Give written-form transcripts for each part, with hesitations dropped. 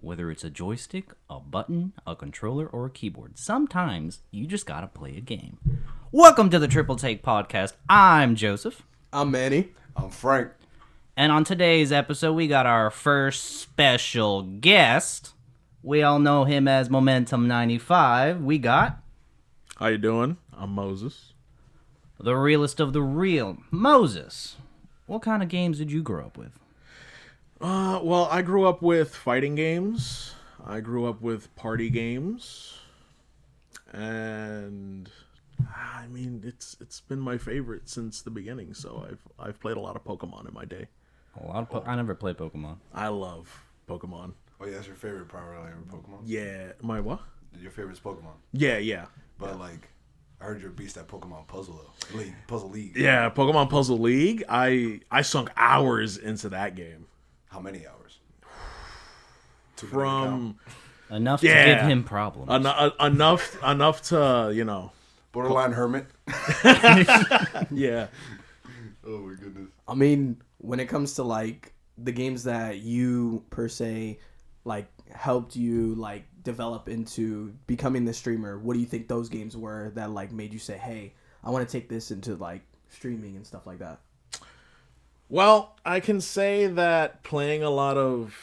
Whether it's a joystick, a button, a controller, or a keyboard, sometimes you just gotta play a game. Welcome to the Triple Take Podcast. I'm Joseph. I'm Manny. I'm Frank. And on today's episode, we got our first special guest. We all know him as Moementum95. We got... How you doing? I'm Moses. The realest of the real, Moses. What kind of games did you grow up with? Well, I grew up with fighting games. I grew up with party games. And I mean, it's been my favorite since the beginning. So I've played a lot of Pokemon in my day. I never played Pokemon. I love Pokemon. Oh yeah, that's your favorite primarily Pokemon? Yeah, my what? Your favorite's Pokemon. Yeah. But like, I heard you're a beast at Pokemon Puzzle League. Yeah, Pokemon Puzzle League. I sunk hours into that game. How many hours? Enough to give him problems. Enough to, you know. Borderline hermit. Yeah. Oh my goodness. I mean, when it comes to like the games that you per se like helped you like develop into becoming the streamer, what do you think those games were that like made you say, hey, I want to take this into like streaming and stuff like that? Well, I can say that playing a lot of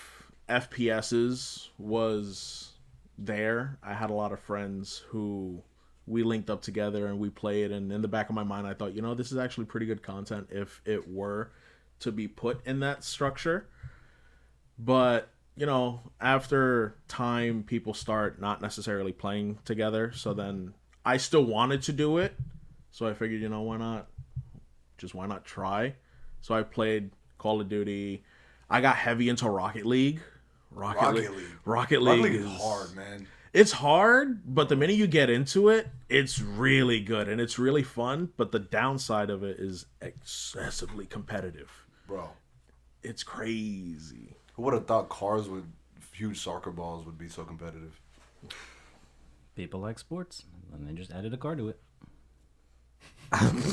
FPSs was there. I had a lot of friends who we linked up together and we played, and in the back of my mind I thought, you know, this is actually pretty good content if it were to be put in that structure. But, you know, after time, people start not necessarily playing together, so then I still wanted to do it, so I figured, you know, why not try? So I played Call of Duty. I got heavy into Rocket League. Rocket League is hard, man. It's hard, but the minute you get into it, it's really good and it's really fun. But the downside of it is excessively competitive. Bro. It's crazy. Who would have thought cars with huge soccer balls would be so competitive? People like sports, and they just added a car to it.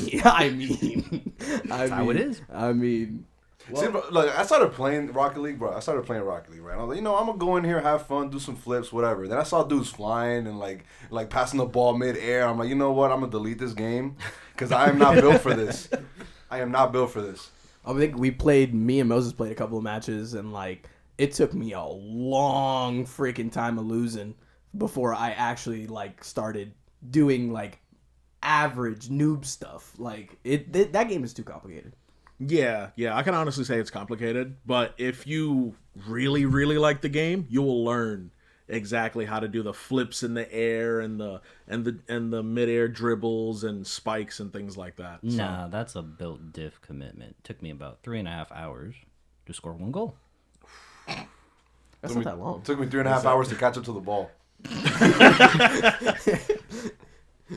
Yeah, I mean, That's how it is. I mean, well, see, bro, like I started playing Rocket League, right? I was like, you know, I'm gonna go in here, have fun, do some flips, whatever. Then I saw dudes flying and like passing the ball mid-air. I'm like, you know what? I'm gonna delete this game because I am not built for this. I am not built for this. I think me and Moses played a couple of matches, and like it took me a long freaking time of losing before I actually like started doing like average noob stuff. Like that game is too complicated. Yeah, I can honestly say it's complicated, but if you really, really like the game, you will learn exactly how to do the flips in the air and the mid-air dribbles and spikes and things like that. So. Nah, that's a built diff commitment. Took me about 3.5 hours to score 1 goal. That's not that long. It took me 3.5 hours to catch up to the ball.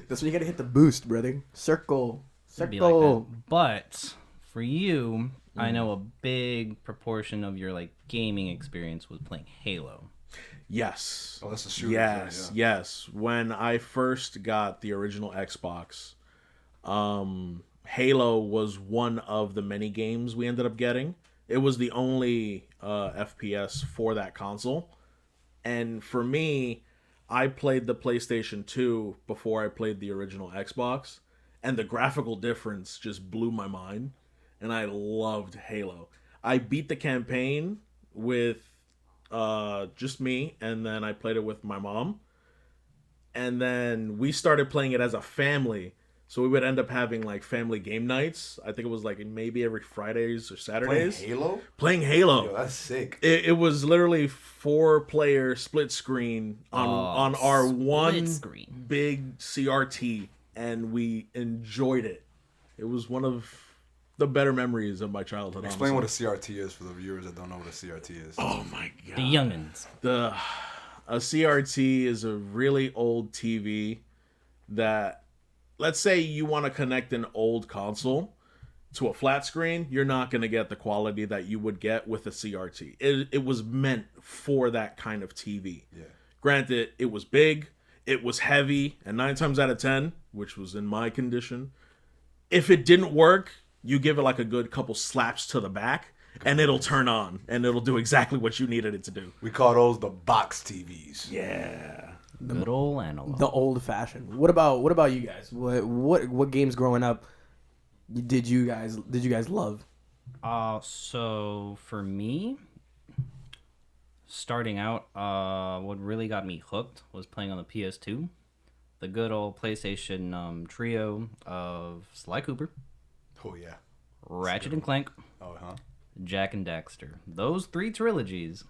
That's when you gotta hit the boost, brother. Circle. It'd be like that. But for you, I know a big proportion of your like gaming experience was playing Halo. Yes. Oh, that's a shooter. Yes. When I first got the original Xbox, Halo was one of the many games we ended up getting. It was the only FPS for that console. And for me, I played the PlayStation 2 before I played the original Xbox, and the graphical difference just blew my mind, and I loved Halo. I beat the campaign with just me, and then I played it with my mom, and then we started playing it as a family, so we would end up having like family game nights. I think it was like maybe every Fridays or Saturdays. Playing Halo? Yo, that's sick. It was literally 4-player split screen on our one screen. Big CRT, and we enjoyed it. It was one of the better memories of my childhood. Explain honestly. what a CRT is for the viewers that don't know what a CRT is. Oh my god. The youngins. A CRT is a really old TV that, let's say you want to connect an old console to a flat screen, you're not going to get the quality that you would get with a CRT. It was meant for that kind of TV. Yeah. Granted, it was big, it was heavy, and 9 times out of 10, which was in my condition, if it didn't work, you give it like a good couple slaps to the back, and it'll turn on, and it'll do exactly what you needed it to do. We call those the box TVs. Yeah. Good old analog. The old fashioned. What about you guys? What games growing up did you guys love? So for me, starting out, what really got me hooked was playing on the PS2. The good old PlayStation trio of Sly Cooper, Oh yeah. Ratchet and Clank, Oh huh. Jack and Daxter. Those 3 trilogies,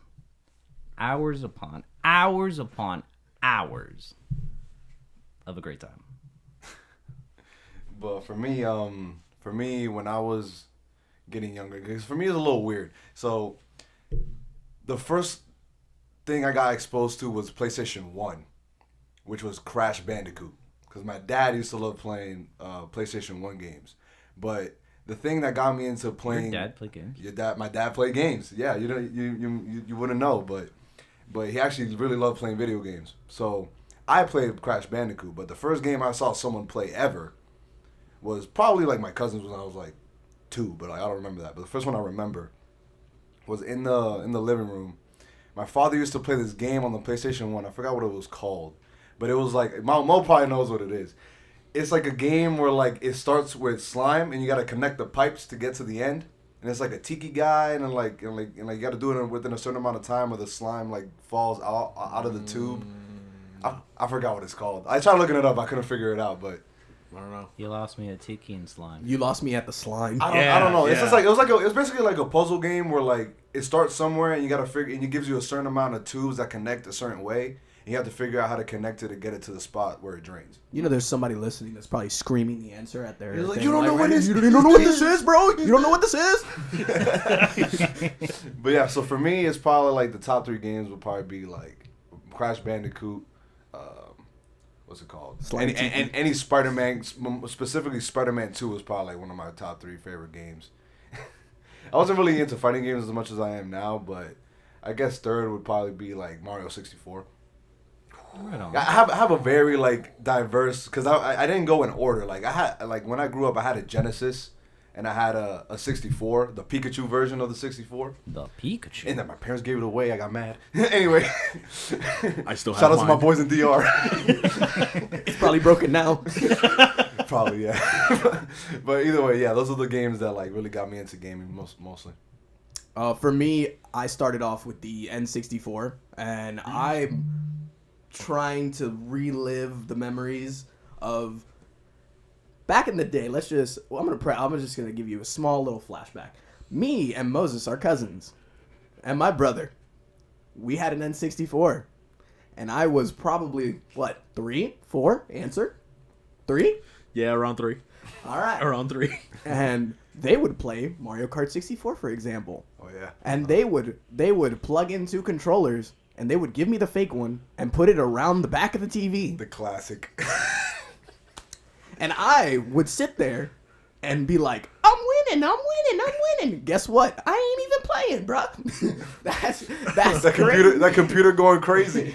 hours upon hours upon hours of a great time. But for me, when I was getting younger, because for me it's a little weird. So the first thing I got exposed to was PlayStation 1, which was Crash Bandicoot. Because my dad used to love playing PlayStation 1 games. But the thing that got me into playing... Your dad played games? My dad played games. Yeah, you wouldn't know, but he actually really loved playing video games. So I played Crash Bandicoot, but the first game I saw someone play ever was probably like my cousin's when I was like 2, but like, I don't remember that. But the first one I remember was in the living room. My father used to play this game on the PlayStation 1. I forgot what it was called, but it was like Mo probably knows what it is. It's like a game where like it starts with slime and you gotta connect the pipes to get to the end. And it's like a tiki guy, and you got to do it within a certain amount of time, or the slime like falls out of the tube. I forgot what it's called. I tried looking it up, I couldn't figure it out, but I don't know. You lost me at Tiki and Slime. You lost me at the slime. I don't know. It's Yeah. just like it was basically like a puzzle game where like it starts somewhere and you got to figure, and it gives you a certain amount of tubes that connect a certain way. And you have to figure out how to connect it to get it to the spot where it drains. You know, there's somebody listening that's probably screaming the answer at their. He's like, thing, "You don't know what this? You don't know what this is, bro. You don't know what this is." But yeah, so for me, it's probably like the top 3 games would probably be like Crash Bandicoot. What's it called? Slime And any Spider-Man, specifically Spider-Man 2 was probably like one of my top 3 favorite games. I wasn't really into fighting games as much as I am now, but I guess third would probably be like Mario 64. Right on. I have a very like diverse, because I didn't go in order. Like I had, like when I grew up, I had a Genesis and I had a 64, the Pikachu version of the 64. The Pikachu. And then my parents gave it away. I got mad. Anyway, I still have shout out to my mine. boys in DR. It's probably broken now. Probably, yeah. But either way, yeah, those are the games that like really got me into gaming mostly. For me, I started off with the N64, and I'm trying to relive the memories of back in the day. I'm just gonna give you a small little flashback. Me and Moses are cousins, and my brother, we had an N64, and I was probably 3, 4? Answer 3. Yeah, around 3. All right. Around 3. And they would play Mario Kart 64, for example. Oh yeah. And they would plug in 2 controllers, and they would give me the fake one and put it around the back of the TV. The classic. And I would sit there and be like, I'm winning. Guess what? I ain't even playing, bro. that's that computer going crazy.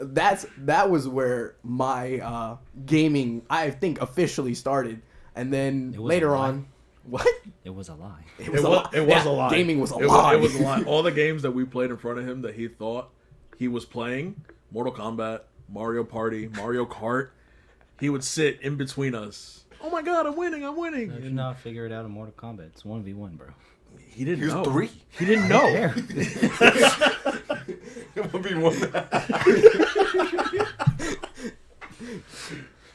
That was where my gaming, I think, officially started. And then was later a lie. on, what? It was a lie. It It was Yeah, a lie. Gaming was a It lie. It was a lie. All the games that we played in front of him that he thought he was playing, Mortal Kombat, Mario Party, Mario Kart, he would sit in between us. Oh my god, I'm winning. I did not figure it out in Mortal Kombat. It's 1v1, bro. He didn't He was know. 3. He didn't know. It would be one.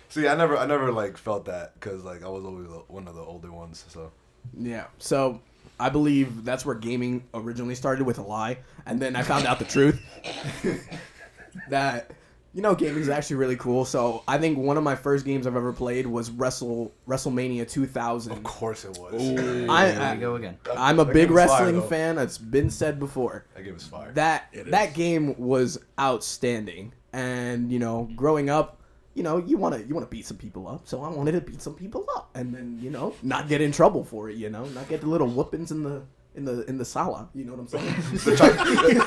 See, I never like felt that because like I was always one of the older ones. So Yeah. So I believe that's where gaming originally started, with a lie, and then I found out the truth that gaming is actually really cool. So I think one of my first games I've ever played was WrestleMania 2000. of course it was. Here I- we go again. I'm a That big game was fire, wrestling though. fan. It's been said before. That game was fire. That game was outstanding. And growing up, you want to beat some people up. So I wanted to beat some people up, and then not get in trouble for it. Not get the little whoopings in the sala. You know what I'm saying?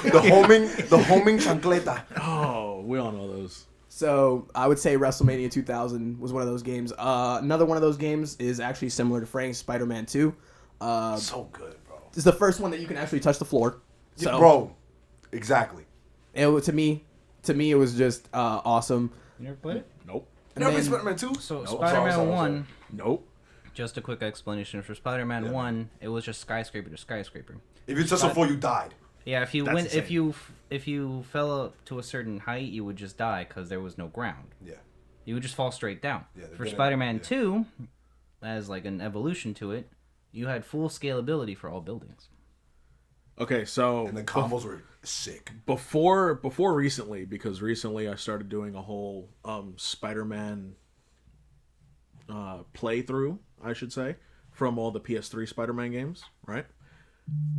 the homing chancleta. Oh, we all know those. So I would say WrestleMania 2000 was one of those games. Another one of those games is actually similar to Frank's Spider-Man 2. So good, bro. It's the first one that you can actually touch the floor. So, Bro, exactly. to me, it was just awesome. You never played it? Nope. And Never then- Spider-Man 2? So Nope. Spider-Man Sorry. 1, Nope. just a quick explanation for Spider-Man Yeah. 1, it was just skyscraper to skyscraper. If you touched the floor, you died. Yeah, if you That's went, insane. if you fell up to a certain height, you would just die because there was no ground. Yeah. You would just fall straight down. Yeah, For yeah. Spider-Man 2, as like an evolution to it, you had full scalability for all buildings. Okay, so And the combos were sick. before recently, because recently I started doing a whole Spider-Man playthrough, I should say, from all the PS3 Spider-Man games, right?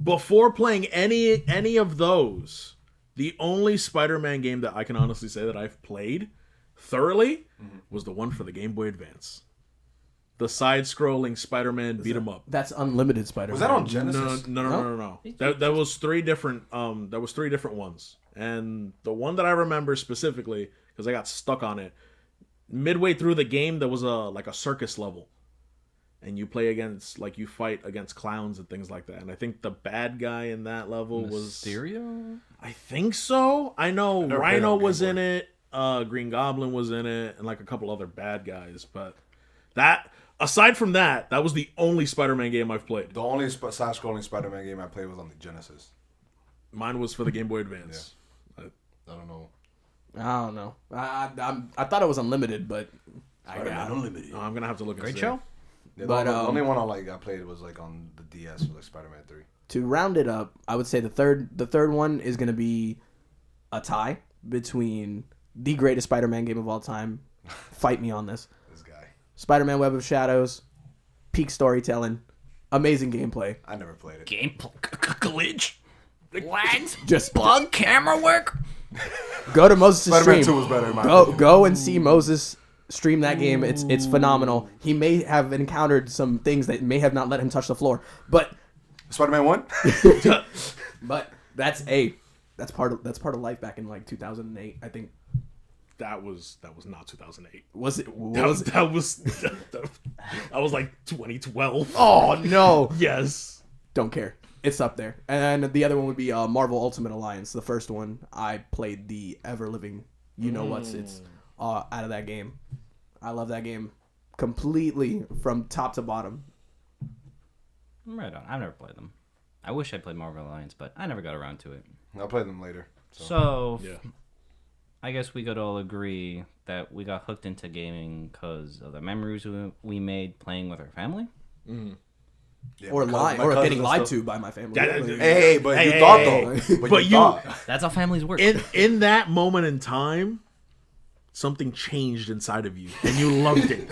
Before playing any of those, the only Spider-Man game that I can honestly say that I've played thoroughly was the one for the Game Boy Advance. The side-scrolling Spider-Man beat 'em up. That's Unlimited Spider-Man. Was that on No, Genesis? no. That was three different. That was three different ones, and the one that I remember specifically because I got stuck on it. Midway through the game, there was a circus level, and you play against you fight against clowns and things like that. And I think the bad guy in that level was Mysterio? I think so. I know never played Rhino on Game was Boy. in it. Green Goblin was in it, and a couple other bad guys. But that. Aside from that, that was the only Spider-Man game I've played. The only side-scrolling Spider-Man game I played was on the Genesis. Mine was for the Game Boy Advance. I don't know. I don't know. I thought it was Unlimited, but I got Unlimited. I'm gonna have to look and Great see. show. Yeah, But, the only one I played was on the DS for Spider-Man 3. To round it up, I would say the third one is going to be a tie between the greatest Spider-Man game of all time. Fight me on this. This guy. Spider-Man Web of Shadows, peak storytelling, amazing gameplay. I never played it. Gameplay glitch. Lags. Just Bug camera work. go to Moses' Spider-Man stream. 2 was better in my opinion. Go and see Moses stream that game. It's phenomenal. He may have encountered some things that may have not let him touch the floor, but Spider-Man 1? that's part of life back in 2008. I think That was not 2008. was it? That was 2012. Oh no! Yes. Don't care. It's up there. And then the other one would be Marvel Ultimate Alliance. The first one I played the ever living. You know what's it's out of that game. I love that game completely from top to bottom. Right on. I've never played them. I wish I played Marvel Alliance, but I never got around to it. I'll play them later. So, Yeah. I guess we could all agree that we got hooked into gaming because of the memories we made playing with our family. Yeah, Or my getting cousins lied and stuff. to by my family. Hey, but you thought though. But you thought. That's how families work. In that moment in time, something changed inside of you, and you loved it.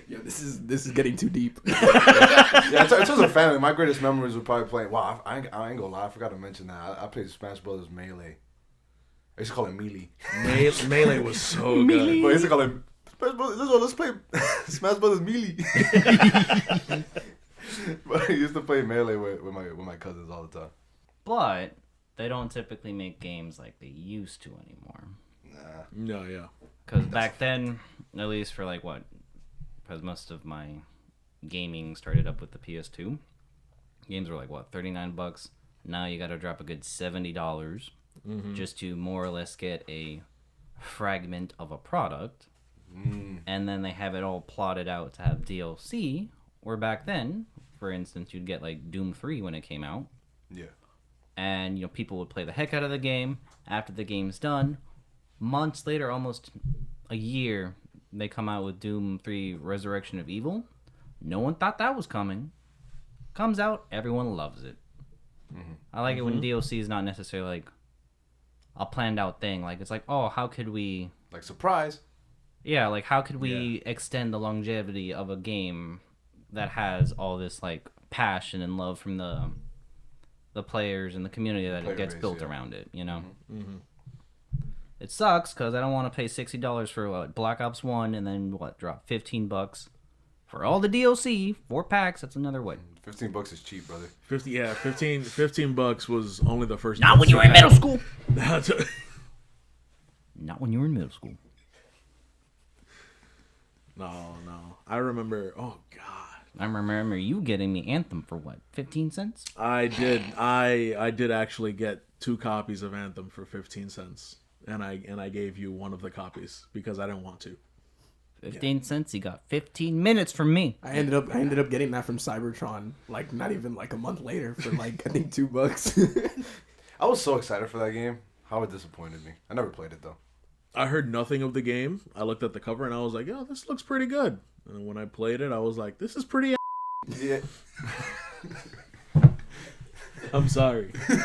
Yeah, this is getting too deep. Yeah, in terms of family, my greatest memories were probably playing. Wow, I ain't gonna lie, I forgot to mention that. I played Smash Brothers Melee. I used to call it Melee. Melee was so good. But I used to call it Smash Brothers. Let's play Smash Brothers Melee. But I used to play Melee with my cousins all the time. But they don't typically make games like they used to anymore. No, yeah. Because back then, at least for because most of my gaming started up with the PS2. Games were $39. Now you got to drop a good $70 just to more or less get a fragment of a product. And then they have it all plotted out to have DLC. Where back then, for instance, you'd get Doom 3 when it came out. Yeah. And people would play the heck out of the game. After the game's done, months later, almost a year, they come out with Doom 3 Resurrection of Evil. No one thought that was coming. Comes out, everyone loves it. I like it when DLC is not necessarily a planned out thing. It's oh, how could we... Surprise. Yeah, how could we extend the longevity of a game that has all this passion and love from the players and the community that it gets base, built yeah. around it, It sucks because I don't want to pay $60 for Black Ops 1 and then drop $15 for all the DLC, 4 packs. That's another way. $15 is cheap, brother. 15 bucks was only the first. Not when you were in middle school. That's Not when you were in middle school. No. I remember. Oh God, I remember you getting me Anthem for what, 15 cents? I did. I did actually get 2 copies of Anthem for 15 cents, and I gave you one of the copies because I didn't want to. 15 cents. He got 15 minutes from me. I ended up getting that from Cybertron, like not even like a month later for like I think $2. I was so excited for that game. How it disappointed me. I never played it though. I heard nothing of the game. I looked at the cover and I was like, "Yo, this looks pretty good." And when I played it, I was like, "This is pretty." Yeah. I'm sorry. You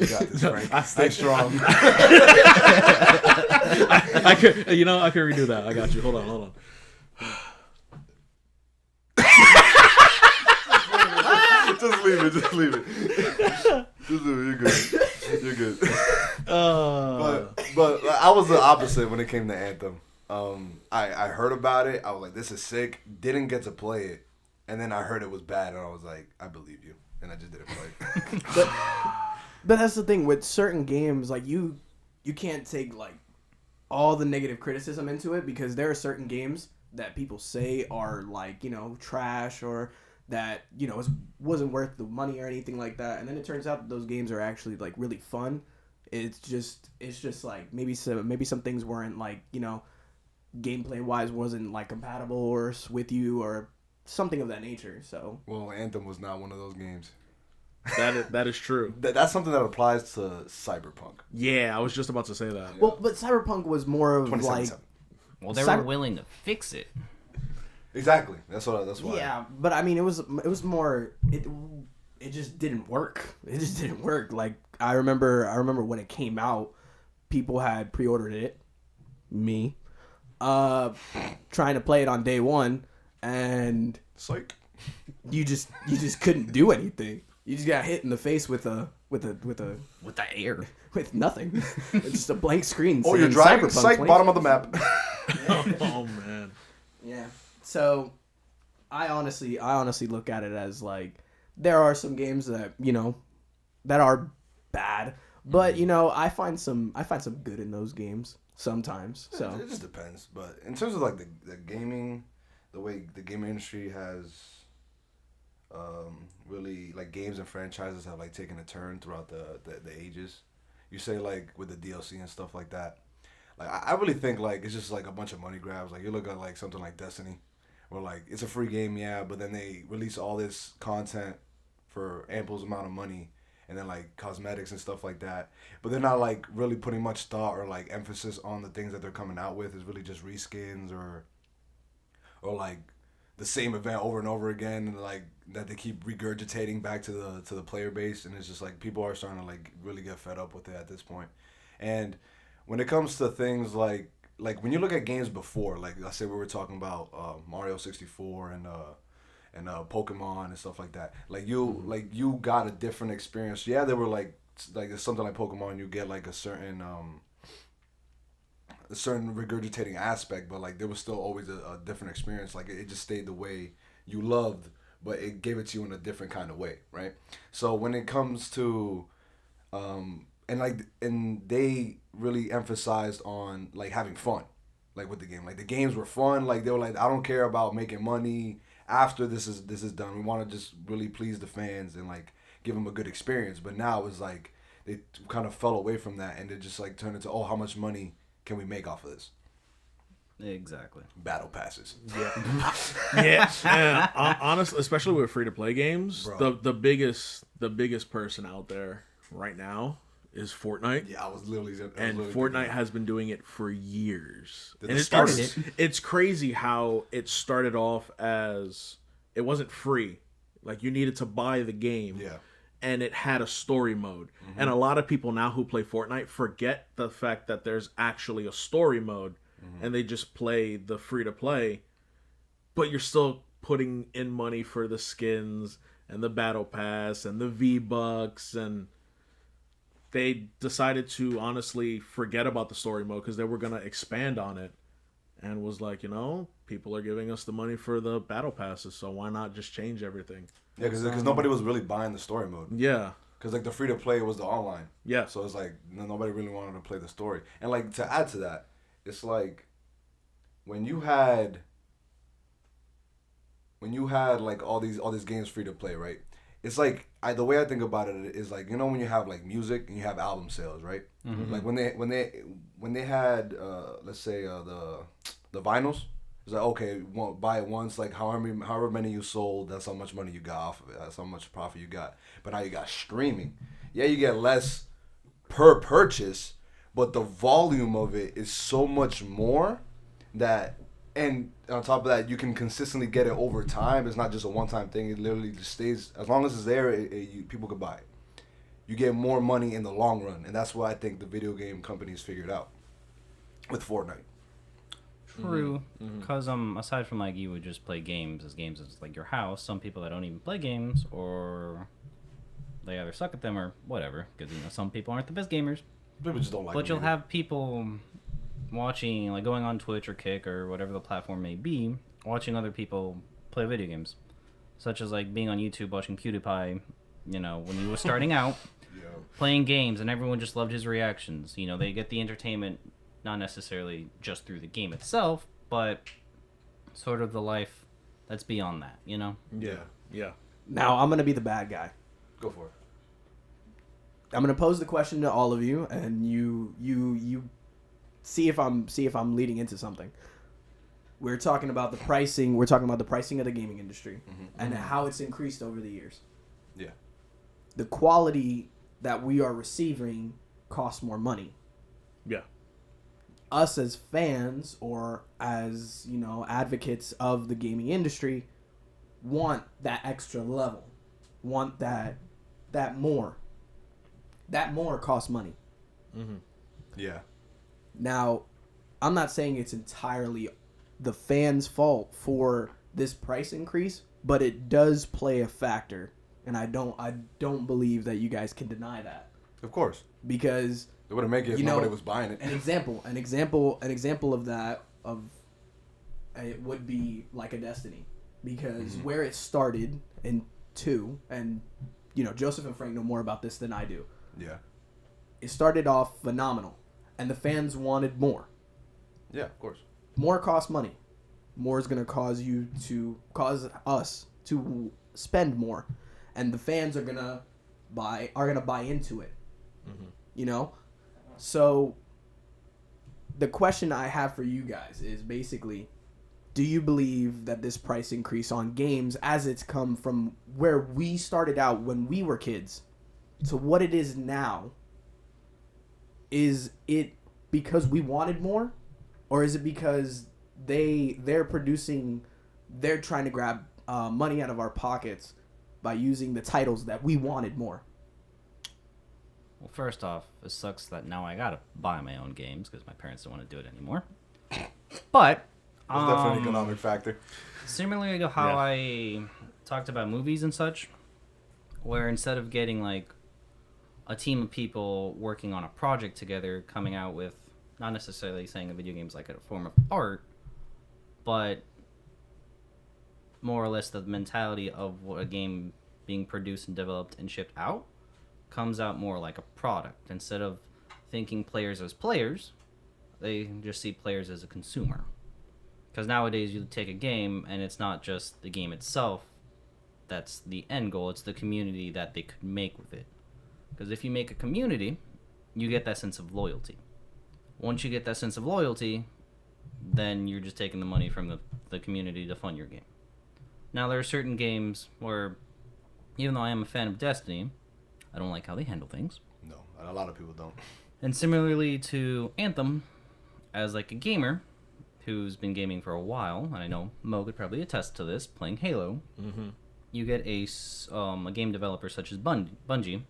got this, Frank. Stay strong. I could, I can redo that. I got you. Hold on. Just leave it. Just leave it. You're good. You're good. But I was the opposite when it came to Anthem. I heard about it. I was like, this is sick. Didn't get to play it. And then I heard it was bad, and I was like, I believe you. And I just didn't play it. But that's the thing with certain games, like you can't take like all the negative criticism into it, because there are certain games that people say are like, trash, or that, wasn't worth the money or anything like that. And then it turns out that those games are actually like really fun. It's just like maybe some things weren't like, gameplay wise wasn't like compatible or with you or something of that nature. So Well, Anthem was not one of those games. That is true. That's something that applies to Cyberpunk. Yeah, I was just about to say that. well, but Cyberpunk was more of like 2077. Well, they were willing to fix it. Exactly. That's why. Yeah, but I mean, it was more. It just didn't work. It just didn't work. Like I remember when it came out, people had pre-ordered it. Me, trying to play it on day one, and Psych. you just couldn't do anything. You just got hit in the face with the air. with nothing. Just a blank screen. Oh, you're saying driving. Cyberpunk Psych. 20. Bottom of the map. Oh man. Yeah. So, I honestly look at it as like there are some games that that are bad, but I find some good in those games sometimes. So it just depends. But in terms of like the gaming, the way the gaming industry has really like games and franchises have like taken a turn throughout the ages. You say like with the DLC and stuff like that. Like I really think like it's just like a bunch of money grabs. Like you look at like something like Destiny, where like it's a free game, yeah, but then they release all this content for ample amount of money, and then like cosmetics and stuff like that. But they're not like really putting much thought or like emphasis on the things that they're coming out with. It's really just reskins or like the same event over and over again, and like that they keep regurgitating back to the player base, and it's just like people are starting to like really get fed up with it at this point. And when it comes to things like when you look at games before, like I said, we were talking about Mario 64 and Pokemon and stuff like that. Like you got a different experience. Yeah, they were like it's something like Pokemon, you get like a certain regurgitating aspect, but like there was still always a different experience. Like it just stayed the way you loved, but it gave it to you in a different kind of way, right? So when it comes to and they really emphasized on like having fun, like with the game. Like the games were fun. Like they were like, I don't care about making money after this is done. We want to just really please the fans and like give them a good experience. But now it's like they kind of fell away from that, and it just like turned into, oh, how much money can we make off of this? Exactly. Battle passes. Yeah. Honestly, especially with free to play games, Bro. the biggest person out there right now is Fortnite. Yeah, I was literally Fortnite has been doing it for years. They're And the starters. it's crazy how it started off as it wasn't free. Like you needed to buy the game. Yeah. And it had a story mode. Mm-hmm. And a lot of people now who play Fortnite forget the fact that there's actually a story mode, and they just play the free to play. But you're still putting in money for the skins and the battle pass and the V-Bucks, and they decided to honestly forget about the story mode because they were going to expand on it, and was like, people are giving us the money for the battle passes, so why not just change everything? Yeah, because nobody was really buying the story mode. Yeah. Because like the free to play was the online. Yeah. So it's like nobody really wanted to play the story. And like to add to that, it's like when you had when you had like all these games free to play, right? It's like the way I think about it is like, you know, when you have like music and you have album sales, right? Mm-hmm. Like when they had let's say the vinyls. It's like, okay, buy it once, like however many you sold, that's how much money you got off of it. That's how much profit you got. But now you got streaming. Yeah, you get less per purchase, but the volume of it is so much more that, and on top of that, you can consistently get it over time. It's not just a one-time thing. It literally just stays, as long as it's there, people could buy it. You get more money in the long run, and that's what I think the video game companies figured out with Fortnite. True, because aside from like you would just play games as like your house, some people that don't even play games or they either suck at them or whatever, because you know some people aren't the best gamers. People just don't like. But you'll have people watching, like going on Twitch or Kick or whatever the platform may be, watching other people play video games, such as like being on YouTube watching PewDiePie. You know, when he was starting out, playing games, and everyone just loved his reactions. You know, they get the entertainment. Not necessarily just through the game itself, but sort of the life that's beyond that, you know? Yeah. Now I'm gonna be the bad guy. Go for it. I'm gonna pose the question to all of you, and you see if I'm leading into something. We're talking about the pricing. We're talking about the pricing of the gaming industry and how it's increased over the years. Yeah. The quality that we are receiving costs more money. Yeah. Us as fans or as, you know, advocates of the gaming industry want that extra level, want that more costs money. Yeah. Now, I'm not saying it's entirely the fans' fault for this price increase, but it does play a factor, and I don't believe that you guys can deny that. Of course. Because It wouldn't make it if nobody was buying it. An example of that it would be like a Destiny, because where it started in 2, and you know Joseph and Frank know more about this than I do. Yeah. It started off phenomenal, and the fans wanted more. Yeah, of course. More costs money. More is going to cause us to spend more, and the fans are gonna buy into it. You know. So, the question I have for you guys is basically, do you believe that this price increase on games, as it's come from where we started out when we were kids to what it is now, is it because we wanted more, or is it because they're trying to grab money out of our pockets by using the titles that we wanted more? Well, first off, it sucks that now I gotta buy my own games because my parents don't want to do it anymore. But It's definitely an economic factor. similarly to how I talked about movies and such, where instead of getting like a team of people working on a project together, coming out with not necessarily saying a video game is like a form of art, but more or less the mentality of what a game being produced and developed and shipped out comes out more like a product. Instead of thinking players as players, they just see players as a consumer. Because nowadays you take a game and it's not just the game itself that's the end goal, it's the community that they could make with it. Because if you make a community, you get that sense of loyalty. Once you get that sense of loyalty, then you're just taking the money from the community to fund your game. Now there are certain games where, even though I am a fan of Destiny, I don't like how they handle things. No, a lot of people don't. And similarly to Anthem, as like a gamer who's been gaming for a while, and I know Mo could probably attest to this, playing Halo, you get a game developer such as Bungie.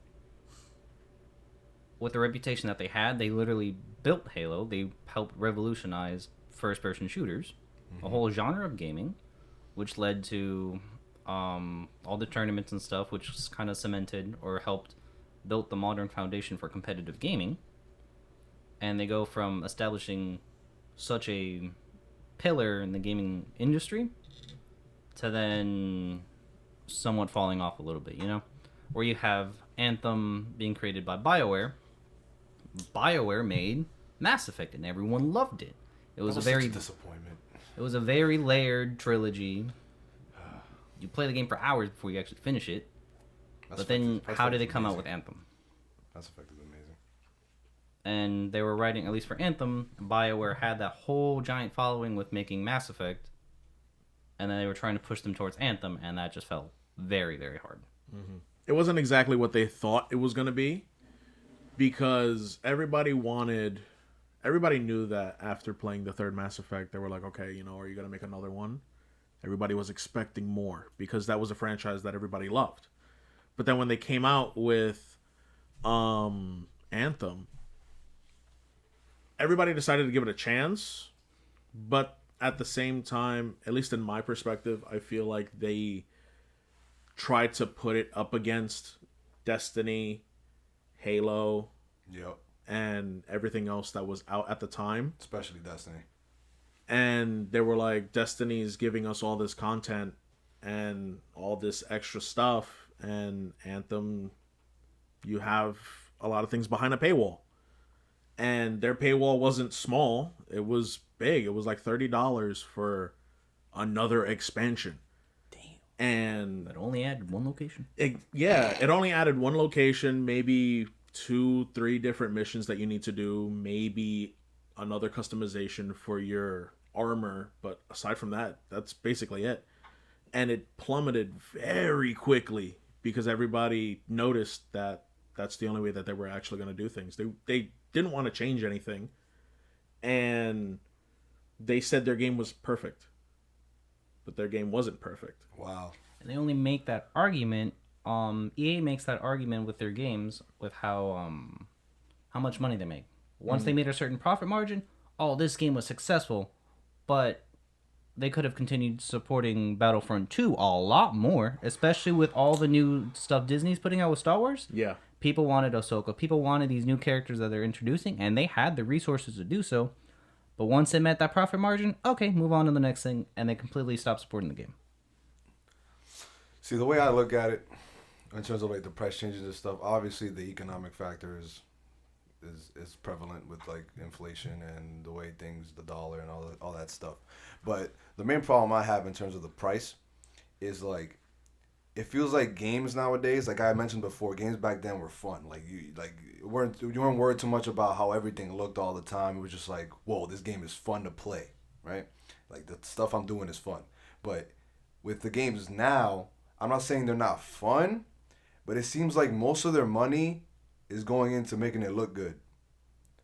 With the reputation that they had, they literally built Halo. They helped revolutionize first-person shooters, a whole genre of gaming, which led to all the tournaments and stuff, which kind of cemented or helped build the modern foundation for competitive gaming. And they go from establishing such a pillar in the gaming industry to then somewhat falling off a little bit, you know? Where you have Anthem being created by BioWare. BioWare made Mass Effect and everyone loved it. It was, That was such a disappointment. It was a very layered trilogy you play the game for hours before you actually finish it. Mass But then, Effect is- how did they Effect is come out amazing. with Anthem? Mass Effect is amazing. And they were writing, at least for Anthem, BioWare had that whole giant following with making Mass Effect, and then they were trying to push them towards Anthem, and that just fell very, very hard. It wasn't exactly what they thought it was going to be, because everybody knew that after playing the third Mass Effect, they were like, okay, you know, are you going to make another one? Everybody was expecting more, because that was a franchise that everybody loved. But then when they came out with Anthem, everybody decided to give it a chance, but at the same time, at least in my perspective, I feel like they tried to put it up against Destiny, Halo, Yep. and everything else that was out at the time. Especially Destiny. And they were like, Destiny's giving us all this content and all this extra stuff, and Anthem, you have a lot of things behind a paywall. And their paywall wasn't small, it was big. It was like $30 for another expansion. And But only added one location. it only added one location, maybe 2-3 different missions that you need to do, maybe another customization for your armor, but aside from that, that's basically it. And it plummeted very quickly because everybody noticed that that's the only way that they were actually going to do things. They didn't want to change anything, and they said their game was perfect, but their game wasn't perfect. Wow. And they only make that argument. EA makes that argument with their games with how much money they make. Once they made a certain profit margin, oh, this game was successful, but they could have continued supporting Battlefront 2 a lot more, especially with all the new stuff Disney's putting out with Star Wars. Yeah. People wanted Ahsoka. People wanted these new characters that they're introducing, and they had the resources to do so. But once they met that profit margin, okay, move on to the next thing, and they completely stopped supporting the game. See, the way I look at it, in terms of like the price changes and stuff, obviously the economic factor is prevalent with like inflation and the way things, the dollar and all that stuff. But the main problem I have in terms of the price is like, it feels like games nowadays, like I mentioned before, games back then were fun. Like you weren't worried too much about how everything looked all the time. It was just like, whoa, this game is fun to play, right? Like the stuff I'm doing is fun. But with the games now, I'm not saying they're not fun, but it seems like most of their money is going into making it look good.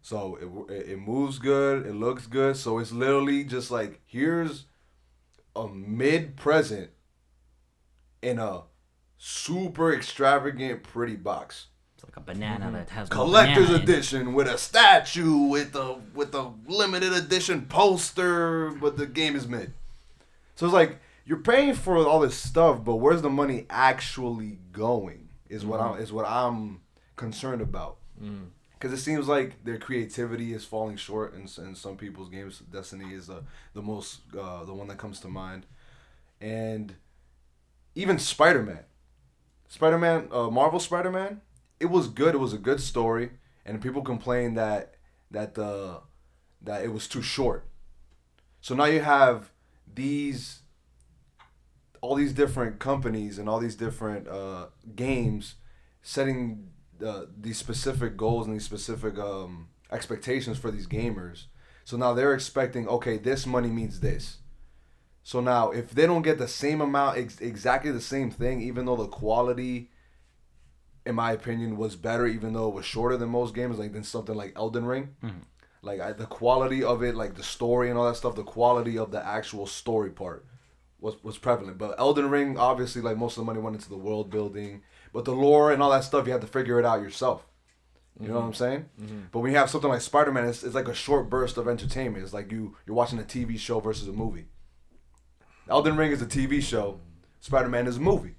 So it moves good, it looks good. So it's literally just like, here's a mid-present in a super extravagant, pretty box. It's like a banana that has no Collector's banana in it. edition with a statue, with a limited edition poster, but the game is mid. So it's like, you're paying for all this stuff, but where's the money actually going? Is what I'm concerned about. Because it seems like their creativity is falling short in some people's games. Destiny is the one that comes to mind, and even Spider-Man, Marvel Spider-Man, it was good. It was a good story, and people complained that it was too short. So now you have all these different companies and all these different games setting these specific goals and these specific expectations for these gamers. So now they're expecting, okay, this money means this. So now if they don't get the same amount, exactly the same thing, even though the quality, in my opinion, was better, even though it was shorter than most games, like than something like Elden Ring. Like the quality of it, like the story and all that stuff, the quality of the actual story part was prevalent. But Elden Ring, obviously, like most of the money went into the world building, but the lore and all that stuff, you have to figure it out yourself. You know what I'm saying? But when you have something like Spider-Man, it's like a short burst of entertainment. It's like you're watching a TV show versus a movie. Elden Ring is a TV show. Spider-Man is a movie.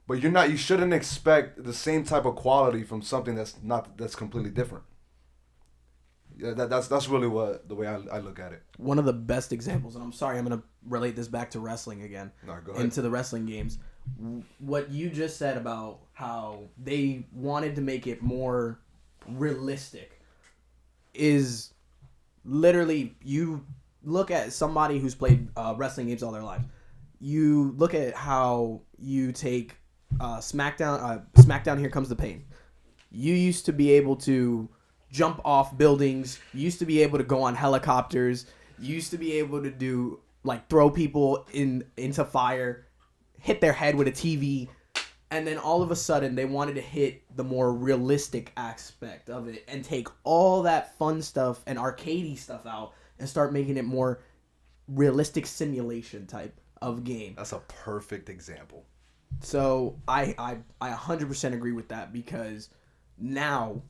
But you shouldn't expect the same type of quality from something that's completely different. Yeah, that's really the way I look at it. One of the best examples, and I'm sorry, I'm going to relate this back to wrestling again. No, go ahead. Into the wrestling games. What you just said about how they wanted to make it more realistic is literally, you look at somebody who's played wrestling games all their lives. you look at how you take SmackDown. Here Comes the Pain. You used to be able to jump off buildings. You used to be able to go on helicopters. You used to be able to do like throw people into fire, hit their head with a TV, and then all of a sudden they wanted to hit the more realistic aspect of it and take all that fun stuff and arcadey stuff out and start making it more realistic simulation type of game. That's a perfect example. So I 100% agree with that, because now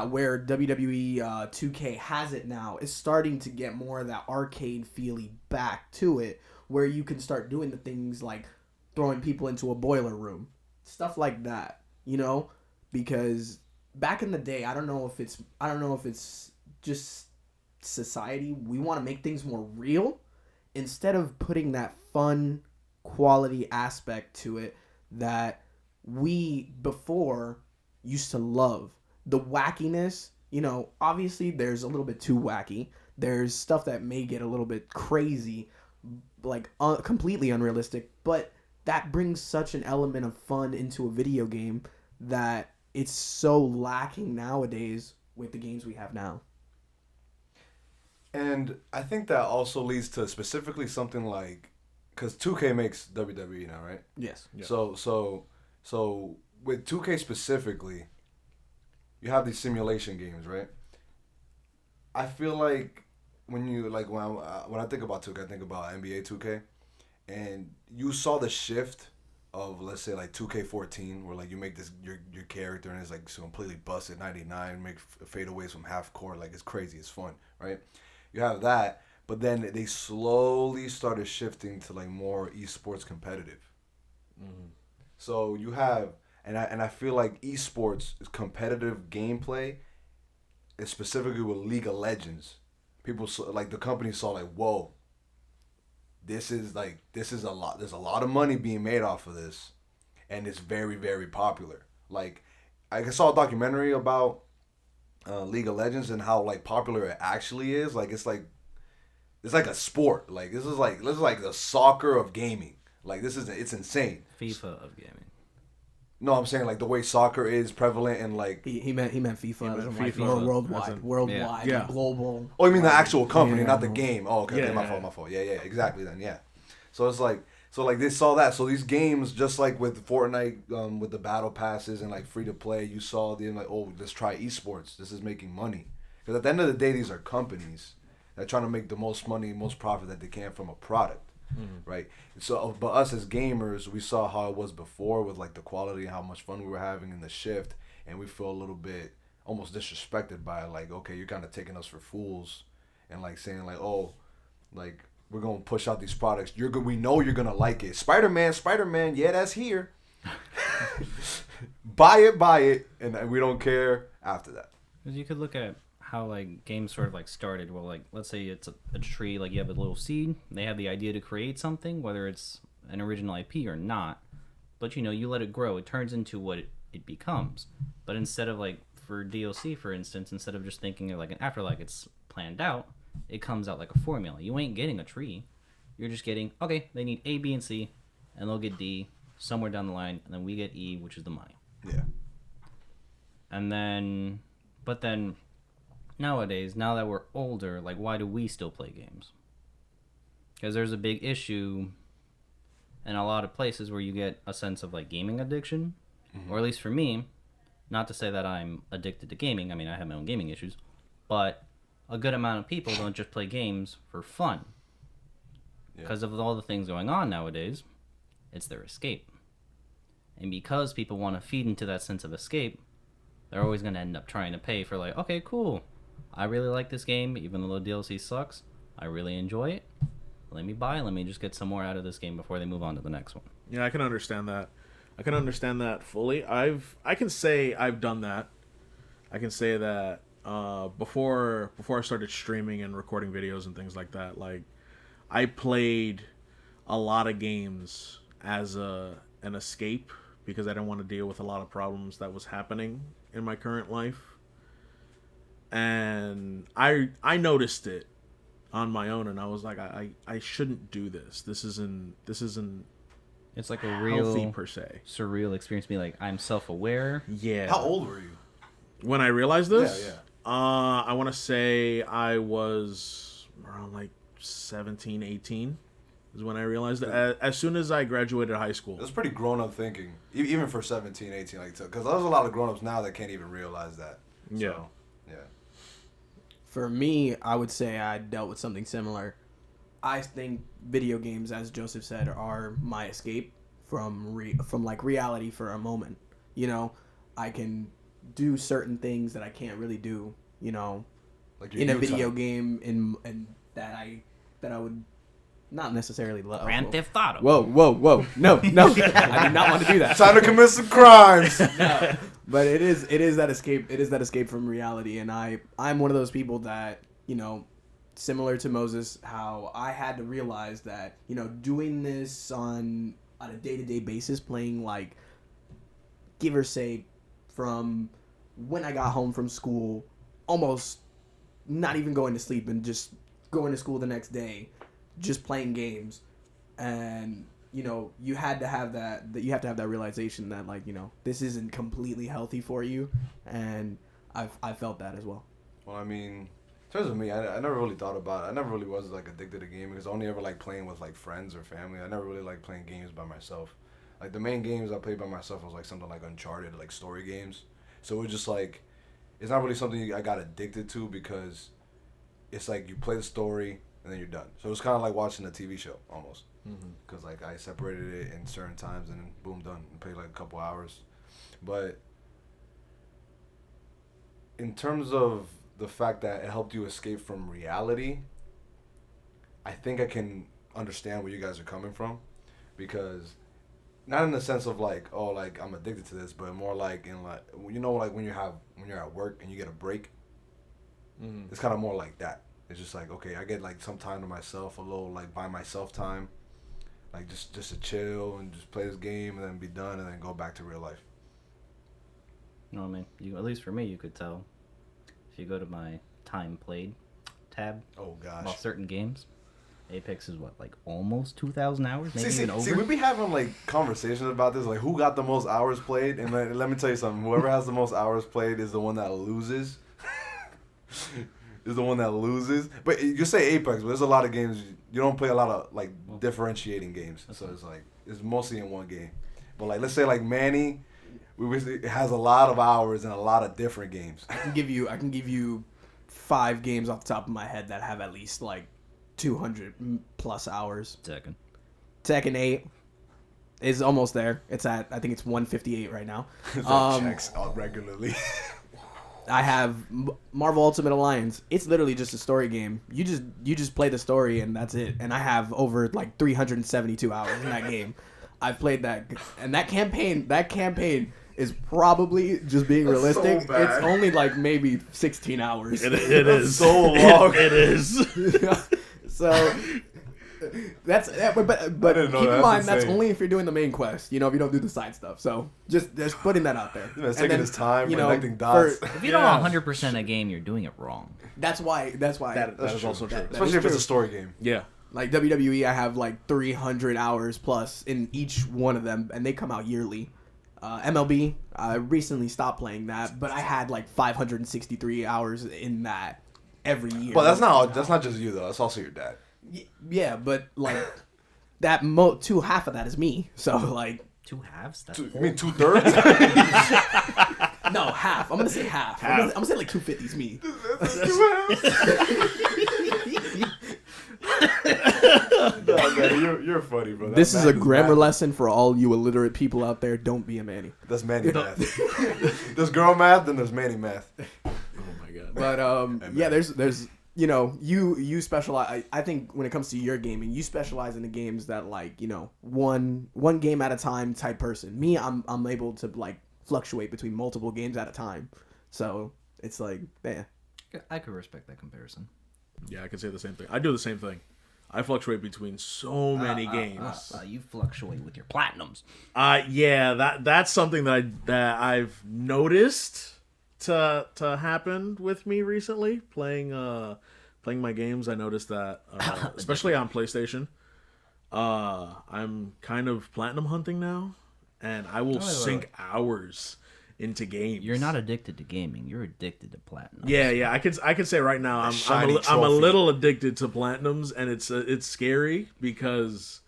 where WWE 2K has it now is starting to get more of that arcade feely back to it, where you can start doing the things like throwing people into a boiler room, stuff like that, you know, because back in the day, I don't know if it's just society, we want to make things more real instead of putting that fun quality aspect to it that we before used to love. The wackiness, you know, obviously there's a little bit too wacky. There's stuff that may get a little bit crazy, like completely unrealistic, but that brings such an element of fun into a video game that it's so lacking nowadays with the games we have now. And I think that also leads to specifically something like, because 2K makes WWE now, right? Yes. Yeah. So with 2K specifically, you have these simulation games, right? I feel like when I think about 2K, I think about NBA 2K, and you saw the shift of, let's say, like 2K14, where like you make this your character and it's like so completely busted 99, make fadeaways from half court, like it's crazy, it's fun, right? You have that, but then they slowly started shifting to like more esports competitive. Mm-hmm. So you have, and I feel like esports competitive gameplay, is specifically with League of Legends. People like the company saw like, whoa, this is a lot. There's a lot of money being made off of this, and it's very, very popular. Like I saw a documentary about League of Legends and how like popular it actually is. Like it's like a sport. Like this is like the soccer of gaming. Like it's insane. FIFA of gaming. No, I'm saying like the way soccer is prevalent and like. He meant FIFA as in like FIFA worldwide, yeah. global. Oh, you mean the actual company, Yeah. not the game? Oh, okay, Yeah, my fault. Yeah, exactly. Then yeah. So it's like they saw that. So these games, just like with Fortnite, with the battle passes and like free to play, you saw them like, oh, let's try esports. This is making money. Because at the end of the day, these are companies that are trying to make the most money, most profit that they can from a product. Mm-hmm. Right. So, but us as gamers, we saw how it was before with like the quality and how much fun we were having in the shift, and we feel a little bit almost disrespected by it. Like, okay, you're kind of taking us for fools, and like saying like, oh, like we're gonna push out these products. We know you're gonna like it. Spider-Man, yeah, that's here. buy it, and we don't care after that. Because you could look at how like games sort of like started. Well, like let's say it's a tree, like you have a little seed. They have the idea to create something, whether it's an original IP or not. But you let it grow. It turns into what it becomes. But instead of like for DLC, for instance, instead of just thinking of like an after like it's planned out, it comes out like a formula. You ain't getting a tree. You're just getting, okay, they need A, B, and C, and they'll get D somewhere down the line, and then we get E, which is the money. Yeah. And then, but then nowadays, now that we're older, like why do we still play games? Because there's a big issue in a lot of places where you get a sense of like gaming addiction, or at least for me, not to say that I'm addicted to gaming. I mean, I have my own gaming issues, but a good amount of people don't just play games for fun. Because of all the things going on nowadays, it's their escape. And because people want to feed into that sense of escape, they're always going to end up trying to pay for like, okay, cool. I really like this game, even though the DLC sucks. I really enjoy it. Let me just get some more out of this game before they move on to the next one. Yeah, I can understand that. I can understand that fully. I can say I've done that. I can say that before I started streaming and recording videos and things like that, like I played a lot of games as an escape because I didn't want to deal with a lot of problems that was happening in my current life. And I noticed it on my own, and I was like, I shouldn't do this. This isn't It's like a healthy real per se. surreal experience. Be like, I'm self-aware. Yeah. How old were you? When I realized this? Yeah. I want to say I was around like 17, 18 is when I realized it. As soon as I graduated high school. It was pretty grown-up thinking, even for 17, 18, like, because there's a lot of grown-ups now that can't even realize that. Yeah. So, yeah. For me, I would say I dealt with something similar. I think video games, as Joseph said, are my escape from like reality for a moment. You know, I can do certain things that I can't really do. You know, Like your in a youth video time. game, and that I would not necessarily love. Grand Theft Auto. Whoa! No! I do not want to do that. Time to commit some crimes. But it is that escape. It is that escape from reality, and I'm one of those people that, you know, similar to Moses, how I had to realize that, you know, doing this on a day-to-day basis, playing like, give or say, from when I got home from school, almost not even going to sleep and just going to school the next day, just playing games, and you know, you have to have that realization that, like, you know, this isn't completely healthy for you, and I felt that as well. Well, I mean, in terms of me, I never really thought about it. I never really was, like, addicted to gaming because I only ever like playing with, like, friends or family. I never really liked playing games by myself. Like, the main games I played by myself was, like, something like Uncharted, like, story games. So it was just, like, it's not really something I got addicted to because it's, like, you play the story and then you're done. So it's kind of like watching a TV show, almost. Because, like, I separated it in certain times and then, boom, done. And played, like, a couple hours. But in terms of the fact that it helped you escape from reality, I think I can understand where you guys are coming from, because not in the sense of like, oh, like I'm addicted to this, but more like in like, you know, like when you're at work and you get a break, it's kind of more like that. It's just like, okay, I get like some time to myself, a little like by myself time, like just to chill and just play this game and then be done and then go back to real life. You know what I mean? You, at least for me, you could tell if you go to my time played tab Oh gosh. about certain games. Apex is what, like almost 2,000 hours, maybe even over. See, we be having like conversations about this, like who got the most hours played, and let me tell you something. Whoever has the most hours played is the one that loses. Is the one that loses. But you say Apex, but there's a lot of games you don't play a lot of like differentiating games, so it's like it's mostly in one game. But like let's say like Manny, it has a lot of hours in a lot of different games. I can give you 5 games off the top of my head that have at least like 200 plus hours. Tekken 8 is almost there. It's at, I think it's 158 right now. Checks out regularly. I have Marvel Ultimate Alliance. It's literally just a story game. You just play the story and that's it. And I have over like 372 hours in that game. I've played that, and that campaign is probably, just being realistic, so bad. it's only like maybe 16 hours. It is so long. It is. So that's but didn't keep know in that. mind That's that's insane. only if you're doing the main quest. You know, if you don't do the side stuff. So just putting that out there. It's taking his time, you know, connecting dots. If you don't 100% a game, you're doing it wrong. That's why. That is true. also true. That Especially is if it's true. a story game. Yeah. Like WWE, I have like 300 hours plus in each one of them, and they come out yearly. MLB, I recently stopped playing that, but I had like 563 hours in that every year. But that's not just you though. That's also your dad. Yeah, but like that half of that is me. So like 2 halves? That's You mean 2/3? no, half. I'm gonna say half. I'm gonna say like 250 is me. No, man, you're funny, bro. This is a grammar math. lesson for all you illiterate people out there. Don't be a Manny. That's Manny math. There's girl math, then there's Manny math. Oh my god. But yeah, there's you know, you specialize. I think when it comes to your gaming, you specialize in the games that, like, you know, one game at a time type person. Me, I'm able to like fluctuate between multiple games at a time. So it's like, yeah. I could respect that comparison. Yeah, I can say the same thing. I do the same thing. I fluctuate between so many games. You fluctuate with your platinums. Yeah, that's something that I've noticed to happen with me recently, playing playing my games, I noticed that, especially on PlayStation, I'm kind of platinum hunting now, and I will sink hours into games. You're not addicted to gaming. You're addicted to platinum. Yeah. I could say right now I'm a trophy. little addicted to platinums, and it's scary because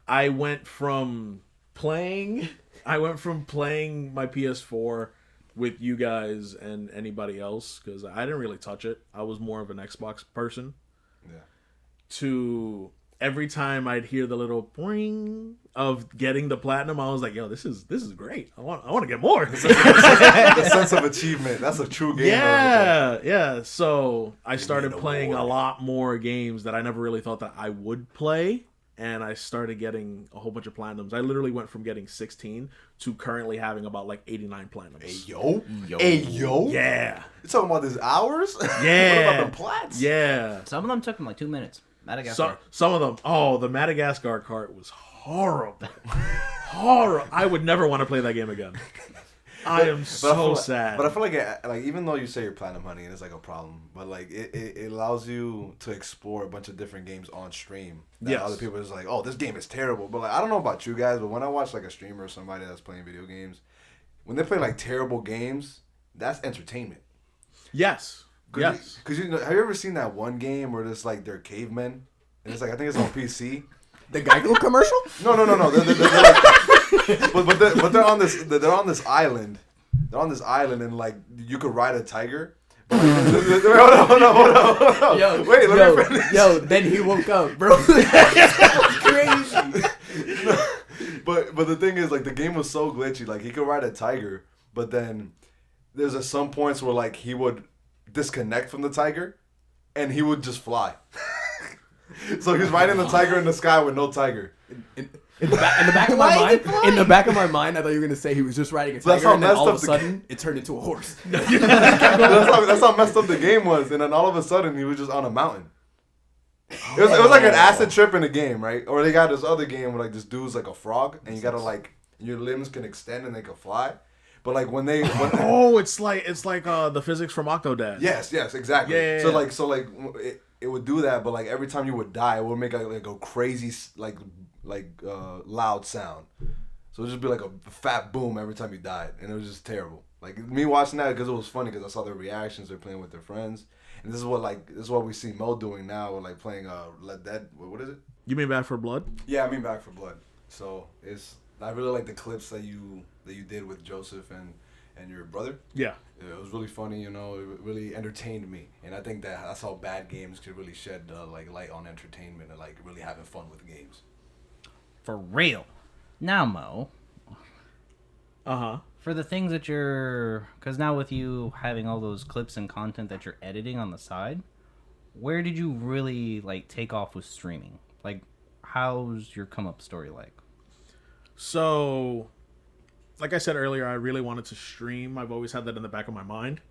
I went from playing my PS4 with you guys and anybody else, because I didn't really touch it. I was more of an Xbox person. Yeah. To every time I'd hear the little boing of getting the platinum, I was like, "Yo, this is great. I want to get more." The sense of achievement. That's a true game. Yeah. So I started playing a lot more games that I never really thought that I would play. And I started getting a whole bunch of platinums. I literally went from getting 16 to currently having about like 89 platinums. Hey, yo. Yeah. You talking about these hours? Yeah. What about the plats? Yeah. Some of them took them like 2 minutes. Madagascar. Some of them. Oh, the Madagascar cart was horrible. Horrible. I would never want to play that game again. I am so sad. But I feel like even though you say you're platinum hunting, it's like a problem. But like it allows you to explore a bunch of different games on stream. That other people are just like, oh, this game is terrible. But like, I don't know about you guys, but when I watch like a streamer or somebody that's playing video games, when they play like terrible games, that's entertainment. Yes. Yes. Because have you ever seen that one game where it's like they're cavemen, and it's like I think it's on PC. The Geico commercial? No. They're like, but they're on this. They're on this island. They're on this island, and like you could ride a tiger. But like, hold on. Yo, wait, let me finish. Yo, then he woke up, bro. That's crazy. But the thing is, like, the game was so glitchy. Like, he could ride a tiger, but then there's some points where like he would disconnect from the tiger, and he would just fly. So he's riding the tiger in the sky with no tiger. In the back of my mind, I thought you were gonna say he was just riding a tiger, and then all of a sudden it turned into a horse. That's how messed up the game was, and then all of a sudden he was just on a mountain. It was like an acid trip in the game, right? Or they got this other game where like this dude's like a frog, and you gotta like your limbs can extend and they can fly. But like when it's like the physics from Octodad. Yes, exactly. Yeah. So it would do that, but like every time you would die, it would make like a crazy loud sound. So it would just be like a fat boom every time you died, and it was just terrible. Like me watching that because it was funny because I saw their reactions. They're playing with their friends, and this is what we see Mo doing now. We're like playing Let Dead. What is it? You mean Back for Blood? Yeah, I mean Back for Blood. So I really like the clips that you did with Joseph and your brother. Yeah. It was really funny, you know. It really entertained me, and I think that's how bad games could really shed light on entertainment and like really having fun with games. For real. Now, Mo. For the things that because now with you having all those clips and content that you're editing on the side, where did you really like take off with streaming? Like, how's your come up story like? So, like I said earlier, I really wanted to stream. I've always had that in the back of my mind.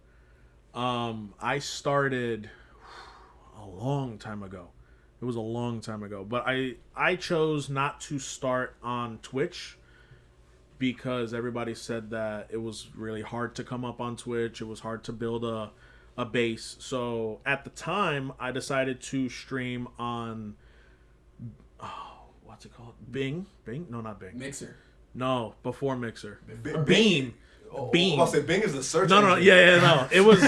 I started a long time ago. It was a long time ago. But I chose not to start on Twitch because everybody said that it was really hard to come up on Twitch. It was hard to build a base. So at the time, I decided to stream on... what's it called? Bing? No, not Bing. Mixer. No, before Mixer. Beam. Beam. I'll say Bing is the search No, engine. no. It was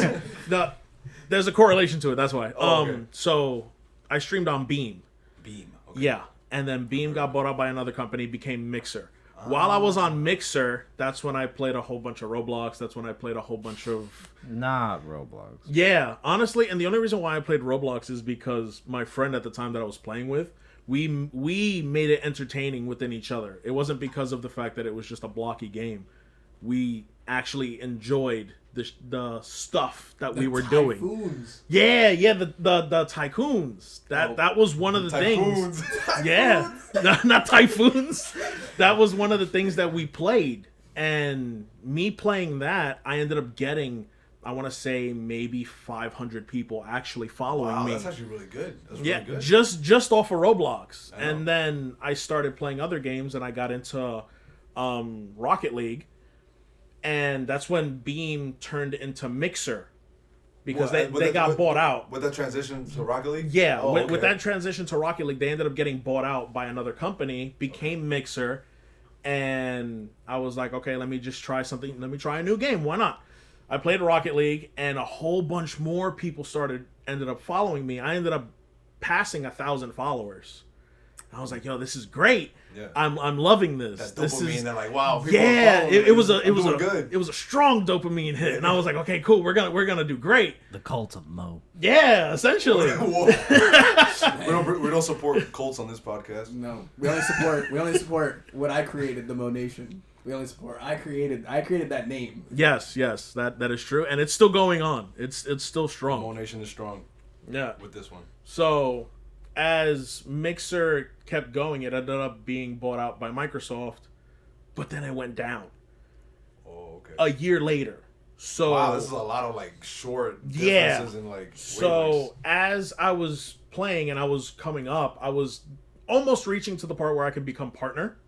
there's a correlation to it. That's why. Okay. So I streamed on Beam. Beam. Okay. Yeah, and then Beam got bought out by another company, became Mixer. While I was on Mixer, that's when I played a whole bunch of Roblox. That's when I played a whole bunch of... Not Roblox. Yeah, honestly, and the only reason why I played Roblox is because my friend at the time that I was playing with, we made it entertaining within each other. It wasn't because of the fact that it was just a blocky game. We actually enjoyed the stuff that we were doing. Yeah, the tycoons. That was one of the things. Yeah, not typhoons. That was one of the things that we played. And me playing that, I ended up getting, I want to say, maybe 500 people actually following me. That's actually really good. That's yeah, really good. just off of Roblox. And then I started playing other games, and I got into Rocket League. And that's when Beam turned into Mixer. because Well, they got bought out. With the transition to Rocket League? Yeah, Oh, with okay. that transition to Rocket League, they ended up getting bought out by another company, became Mixer, and I was like, okay, let me just try something. Let me try a new game. Why not? I played Rocket League, and a whole bunch more people ended up following me. I ended up passing 1,000 followers. I was like, yo, this is great. Yeah. I'm loving this. That This dopamine, is they're like, wow, people are yeah. following It was good. it was a strong dopamine hit, and I was like, okay, cool. We're gonna do great. The cult of Mo. Yeah, essentially. Whoa. we don't support cults on this podcast. No, we only support what I created, the Mo Nation. We only support. I created that name. Yes, that is true, and it's still going on. It's still strong. Mo Nation is strong Yeah. with this one. So, as Mixer kept going, it ended up being bought out by Microsoft, but then it went down Oh, okay. a year later. So Wow, this is a lot of like short Yeah. differences in like so as I was playing and I was coming up, I was almost reaching to the part where I could become partner.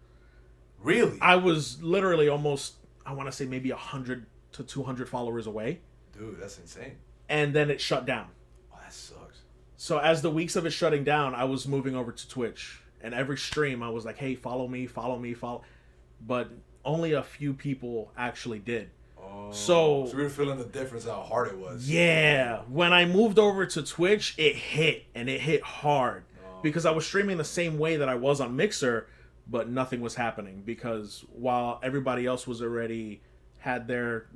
Really? I was literally almost, I want to say maybe 100 to 200 followers away, Dude, that's insane. and then it shut down. Oh, that sucks. So as the weeks of it shutting down, I was moving over to Twitch, and every stream I was like, "Hey, follow me." But only a few people actually did. Oh, So we were feeling the difference how hard it was. yeah, when I moved over to Twitch, it hit hard because I was streaming the same way that I was on Mixer, but nothing was happening because while everybody else was already had their,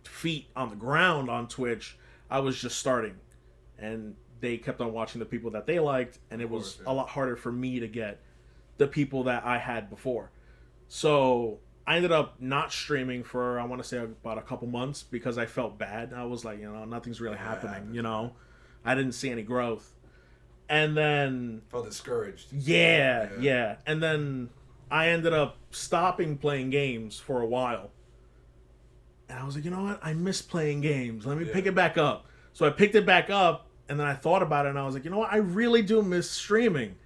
feet on the ground on Twitch, I was just starting, and they kept on watching the people that they liked, and it was a lot harder for me to get the people that I had before. So I ended up not streaming for, I want to say, about a couple months because I felt bad. I was like, nothing's really happening, I didn't see any growth. And then Felt discouraged. yeah. And then I ended up stopping playing games for a while. And I was like, you know what? I miss playing games. Let me pick it back up. So I picked it back up, and then I thought about it, and I was like, you know what? I really do miss streaming.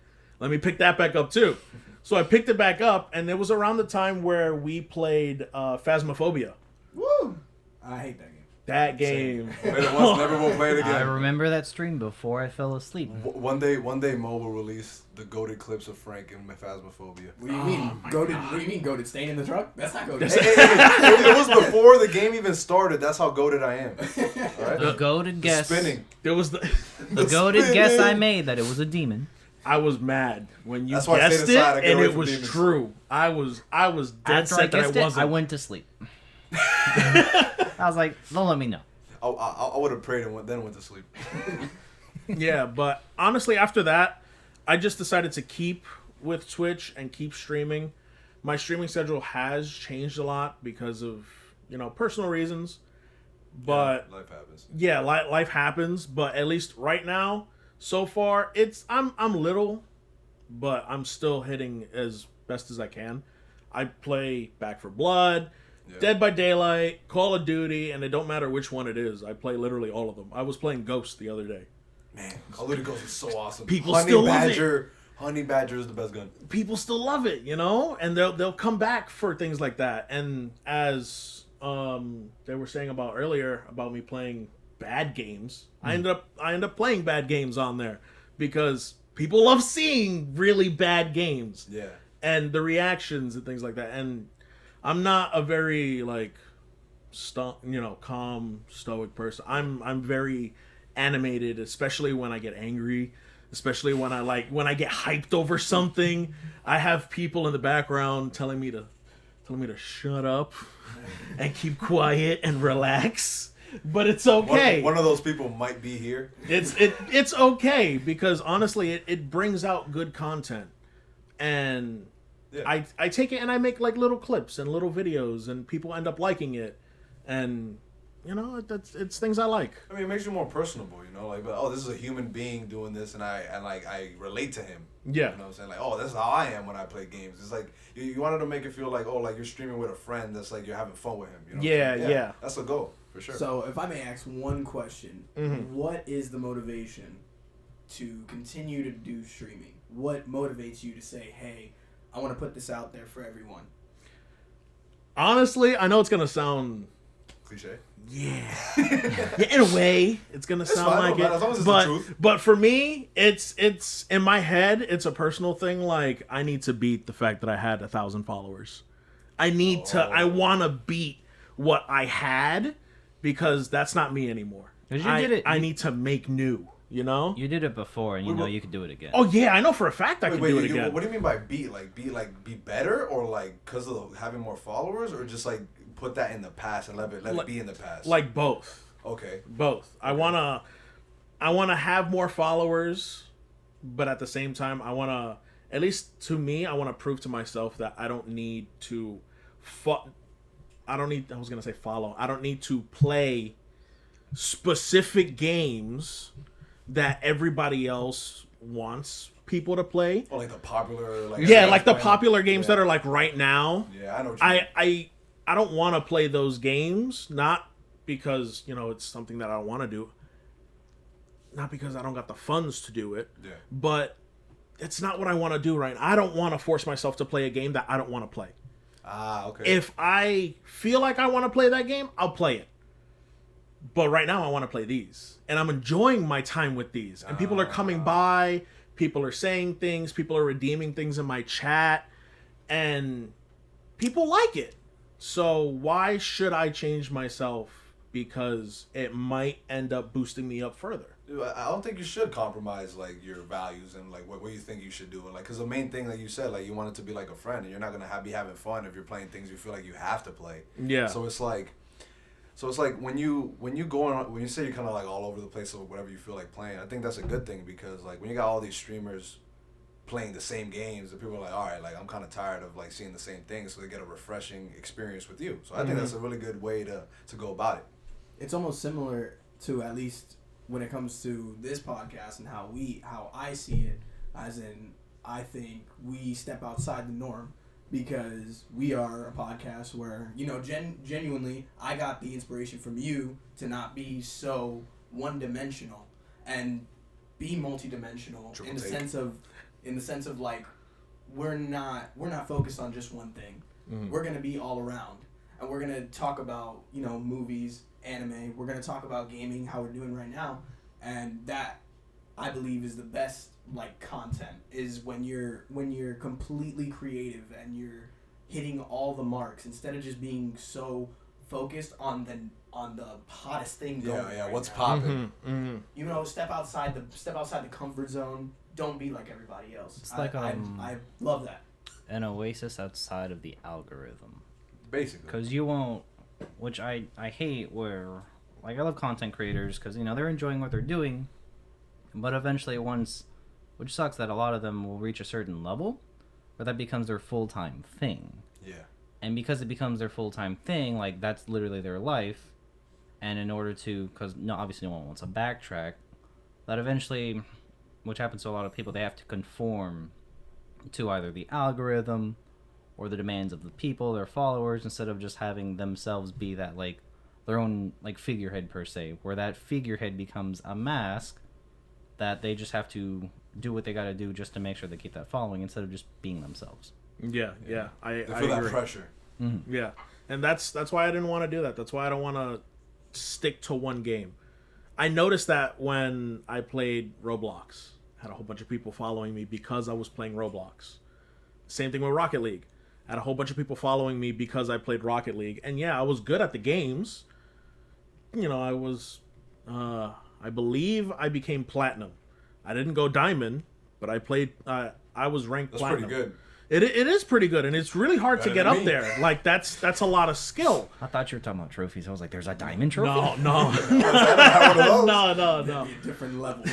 Let me pick that back up, too. So I picked it back up, and it was around the time where we played Phasmophobia. Woo! I hate that game. That game. Played it once, never will play it again. I remember that stream before I fell asleep. One day, Mo will release the goated clips of Frank and Phasmophobia. What do you mean? What do you mean? Goated staying in the truck? That's not goated. It was before the game even started. That's how goated I am. All right? The goated guess. Spinning. There was the goated guess I made that it was a demon. I was mad when you That's why I guessed stayed it, aside. I get and away it from was demons. true. I was dead After I set that guessed I it, wasn't. I went to sleep. I was like, don't let me know. I would have prayed and then went to sleep. Yeah, but honestly, after that, I just decided to keep with Twitch and keep streaming. My streaming schedule has changed a lot because of, personal reasons. But life happens. yeah, life happens. But at least right now, so far, I'm little, but I'm still hitting as best as I can. I play Back 4 Blood, Dead by Daylight, Call of Duty, and it don't matter which one it is. I play literally all of them. I was playing Ghost the other day. Man, Call of Duty Ghost is so awesome. People still love it. Honey Badger is the best gun. People still love it, and they'll come back for things like that. And as they were saying about earlier about me playing bad games, I end up playing bad games on there because people love seeing really bad games. Yeah. And the reactions and things like that. And I'm not a very calm, stoic person. I'm very animated, especially when I get angry, especially when I get hyped over something. I have people in the background telling me to shut up and keep quiet and relax. But it's okay. One of those people might be here. It's okay because honestly, it brings out good content, and Yeah. I take it and I make like little clips and little videos, and people end up liking it, and it's things I like. I mean, it makes you more personable, but this is a human being doing this, and I relate to him. Yeah. You know what I'm saying? Like, this is how I am when I play games. It's like you wanted to make it feel like, like you're streaming with a friend that's like you're having fun with him. You know what I'm saying? Yeah. That's the goal for sure. So, if I may ask one question, what is the motivation to continue to do streaming? What motivates you to say, hey, I want to put this out there for everyone? Honestly, I know it's gonna sound Cliche. Yeah, in a way, it's gonna sound fine, like man, it. as long as it's the truth. But for me, it's in my head. It's a personal thing. Like I need to beat the fact that I had 1,000 followers. I need to. I want to beat what I had because that's not me anymore. 'Cause you did it. I need to make new. You know. You did it before, and you know you could do it again. Oh yeah, I know for a fact I can do it again. What do you mean by beat? Like be better, or like because of having more followers, or just like put that in the past and let it be in the past? Like both. Okay. Both. I wanna have more followers, but at the same time, I wanna, at least to me, I wanna prove to myself that I don't need to, I was gonna say follow. I don't need to play specific games that everybody else wants people to play. Or like the popular, like like the popular games that are like right now. Yeah, I know. What you mean. I don't want to play those games, not because it's something that I don't want to do, not because I don't got the funds to do it, but it's not what I want to do right now. I don't want to force myself to play a game that I don't want to play. Okay. If I feel like I want to play that game, I'll play it. But right now I want to play these. And I'm enjoying my time with these. And people are coming by, people are saying things, people are redeeming things in my chat, and people like it. So why should I change myself? Because it might end up boosting me up further. Dude, I don't think you should compromise like your values and like what you think you should do. And like, because the main thing, like you said, like you want it to be like a friend, and you're not gonna be having fun if you're playing things you feel like you have to play. Yeah. So it's like when you go on, when you say you're kind of like all over the place or whatever you feel like playing, I think that's a good thing, because like when you got all these streamers playing the same games, and people are like, all right, like I'm kind of tired of like seeing the same things, so they get a refreshing experience with you. So I think that's a really good way to go about it. It's almost similar to, at least when it comes to this podcast and how I see it, as in I think we step outside the norm, because we are a podcast where genuinely I got the inspiration from you to not be so one-dimensional and be multi-dimensional in the sense of like we're not focused on just one thing. We're gonna be all around, and we're gonna talk about movies, anime. We're gonna talk about gaming, how we're doing right now, and that I believe is the best like content, is when you're completely creative and you're hitting all the marks instead of just being so focused on the hottest thing going. Yeah, what's popping? Step outside the comfort zone. Don't be like everybody else. It's like I love that. An oasis outside of the algorithm. Basically. Because you won't, which I hate, where like I love content creators because they're enjoying what they're doing, but eventually which sucks that a lot of them will reach a certain level where that becomes their full-time thing. Yeah. And because it becomes their full-time thing, like that's literally their life. And in order to, because obviously no one wants to backtrack, that eventually, which happens to a lot of people, they have to conform to either the algorithm or the demands of the people, their followers, instead of just having themselves be that like their own like figurehead per se, where that figurehead becomes a mask that they just have to do what they got to do just to make sure they keep that following instead of just being themselves. Yeah. I feel agree. that pressure. Mm-hmm. Yeah, and that's why I didn't want to do that. That's why I don't want to stick to one game. I noticed that when I played Roblox, I had a whole bunch of people following me because I was playing Roblox. Same thing with Rocket League. I had a whole bunch of people following me because I played Rocket League, and yeah, I was good at the games. I was, I believe I became platinum. I didn't go diamond, but I played. I was ranked platinum. That's pretty good. It is pretty good, and it's really hard to get up me. there. Like that's a lot of skill. I thought you were talking about trophies. I was like, there's a diamond trophy? No. No. Different level.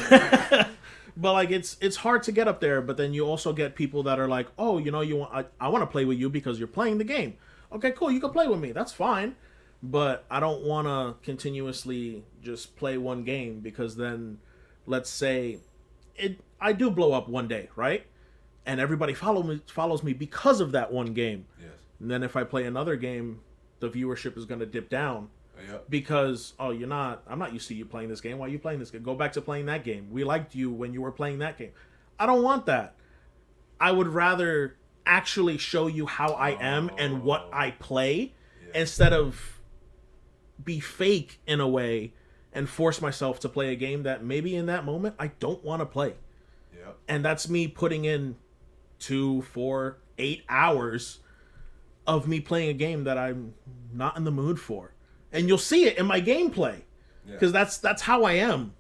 But like it's hard to get up there. But then you also get people that are like, oh, I want to play with you because you're playing the game. Okay, cool. You can play with me. That's fine. But I don't want to continuously just play one game, because then, let's say, I do blow up one day, right? And everybody follows me because of that one game. Yes. And then if I play another game, the viewership is going to dip down. Yep. Because, I'm not used to you playing this game. Why are you playing this game? Go back to playing that game. We liked you when you were playing that game. I don't want that. I would rather actually show you how I am and what I play, instead of be fake in a way and force myself to play a game that maybe in that moment I don't want to play. Yeah. And that's me putting in 2, 4, 8 hours of me playing a game that I'm not in the mood for. And you'll see it in my gameplay. Because that's how I am.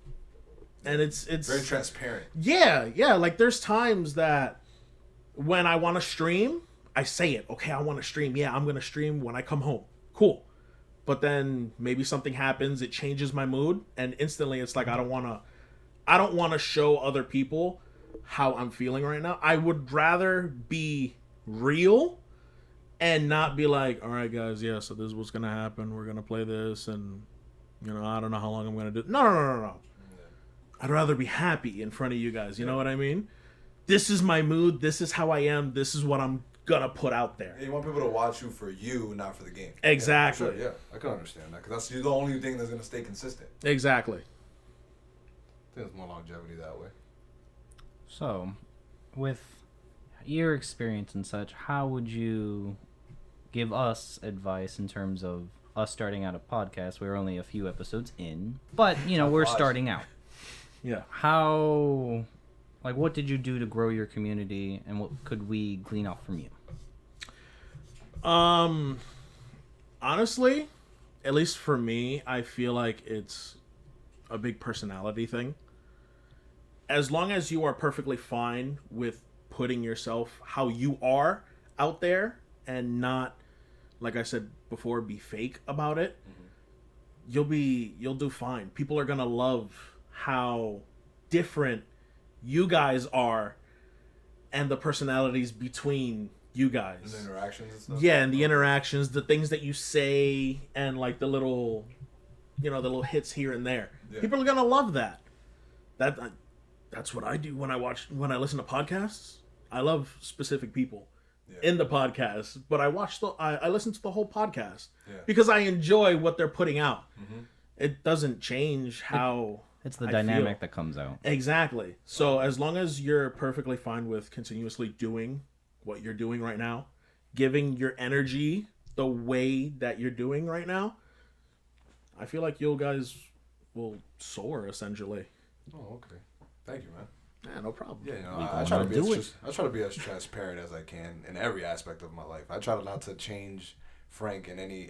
And it's very transparent. Yeah. Like there's times that when I want to stream, I say it. Okay, I want to stream. Yeah, I'm going to stream when I come home. Cool. But then maybe something happens, it changes my mood, and instantly it's like I don't want to show other people how I'm feeling right now. I would rather be real and not be like, all right guys, yeah, so this is what's going to happen. We're going to play this and I don't know how long I'm going to do. No. I'd rather be happy in front of you guys. You know what I mean? This is my mood. This is how I am. This is what I'm gonna put out there. Yeah, you want people to watch you for you, not for the game. Exactly. Yeah, I can understand that because that's the only thing that's gonna stay consistent. Exactly. I think there's more longevity that way. So, with your experience and such, how would you give us advice in terms of us starting out a podcast? We're only a few episodes in, but we're starting out. Yeah. How, like, what did you do to grow your community, and what could we glean off from you? Honestly, at least for me, I feel like it's a big personality thing. As long as you are perfectly fine with putting yourself how you are out there and not, like I said before, be fake about it, you'll do fine. People are gonna love how different you guys are and the personalities between you guys. And the interactions and stuff? Yeah, and the interactions, the things that you say, and like the little, the little hits here and there. Yeah. People are gonna love that. That's what I do when I listen to podcasts. I love specific people in the podcast, but I listen to the whole podcast because I enjoy what they're putting out. Mm-hmm. It doesn't change how it's the dynamic that comes out. Exactly. So as long as you're perfectly fine with continuously doing what you're doing right now, giving your energy the way that you're doing right now, I feel like you guys will soar essentially. Oh, okay. Thank you, man. Yeah, no problem. Yeah, I try to be as transparent as I can in every aspect of my life. I try not to change Frank in any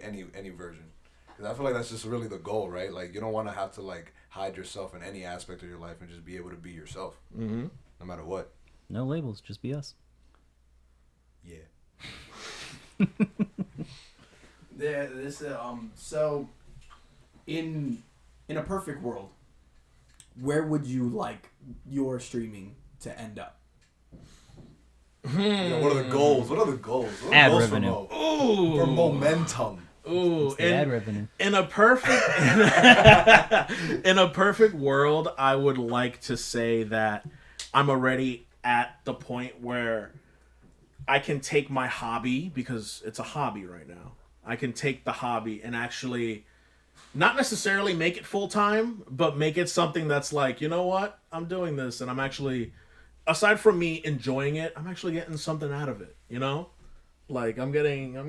version. Because I feel like that's just really the goal, right? Like, you don't want to have to, like, hide yourself in any aspect of your life and just be able to be yourself. Mm-hmm. No matter what. No labels, just be us. Yeah. So, in a perfect world, where would you like your streaming to end up? What are the goals? What are the goals? Ad revenue. For Moementum. Ooh, ad revenue. In a perfect world, I would like to say that I'm already at the point where I can take my hobby, because it's a hobby right now. I can take the hobby and actually not necessarily make it full time, but make it something that's like, you know what? I'm doing this and I'm actually, aside from me enjoying it, I'm actually getting something out of it, Like I'm getting a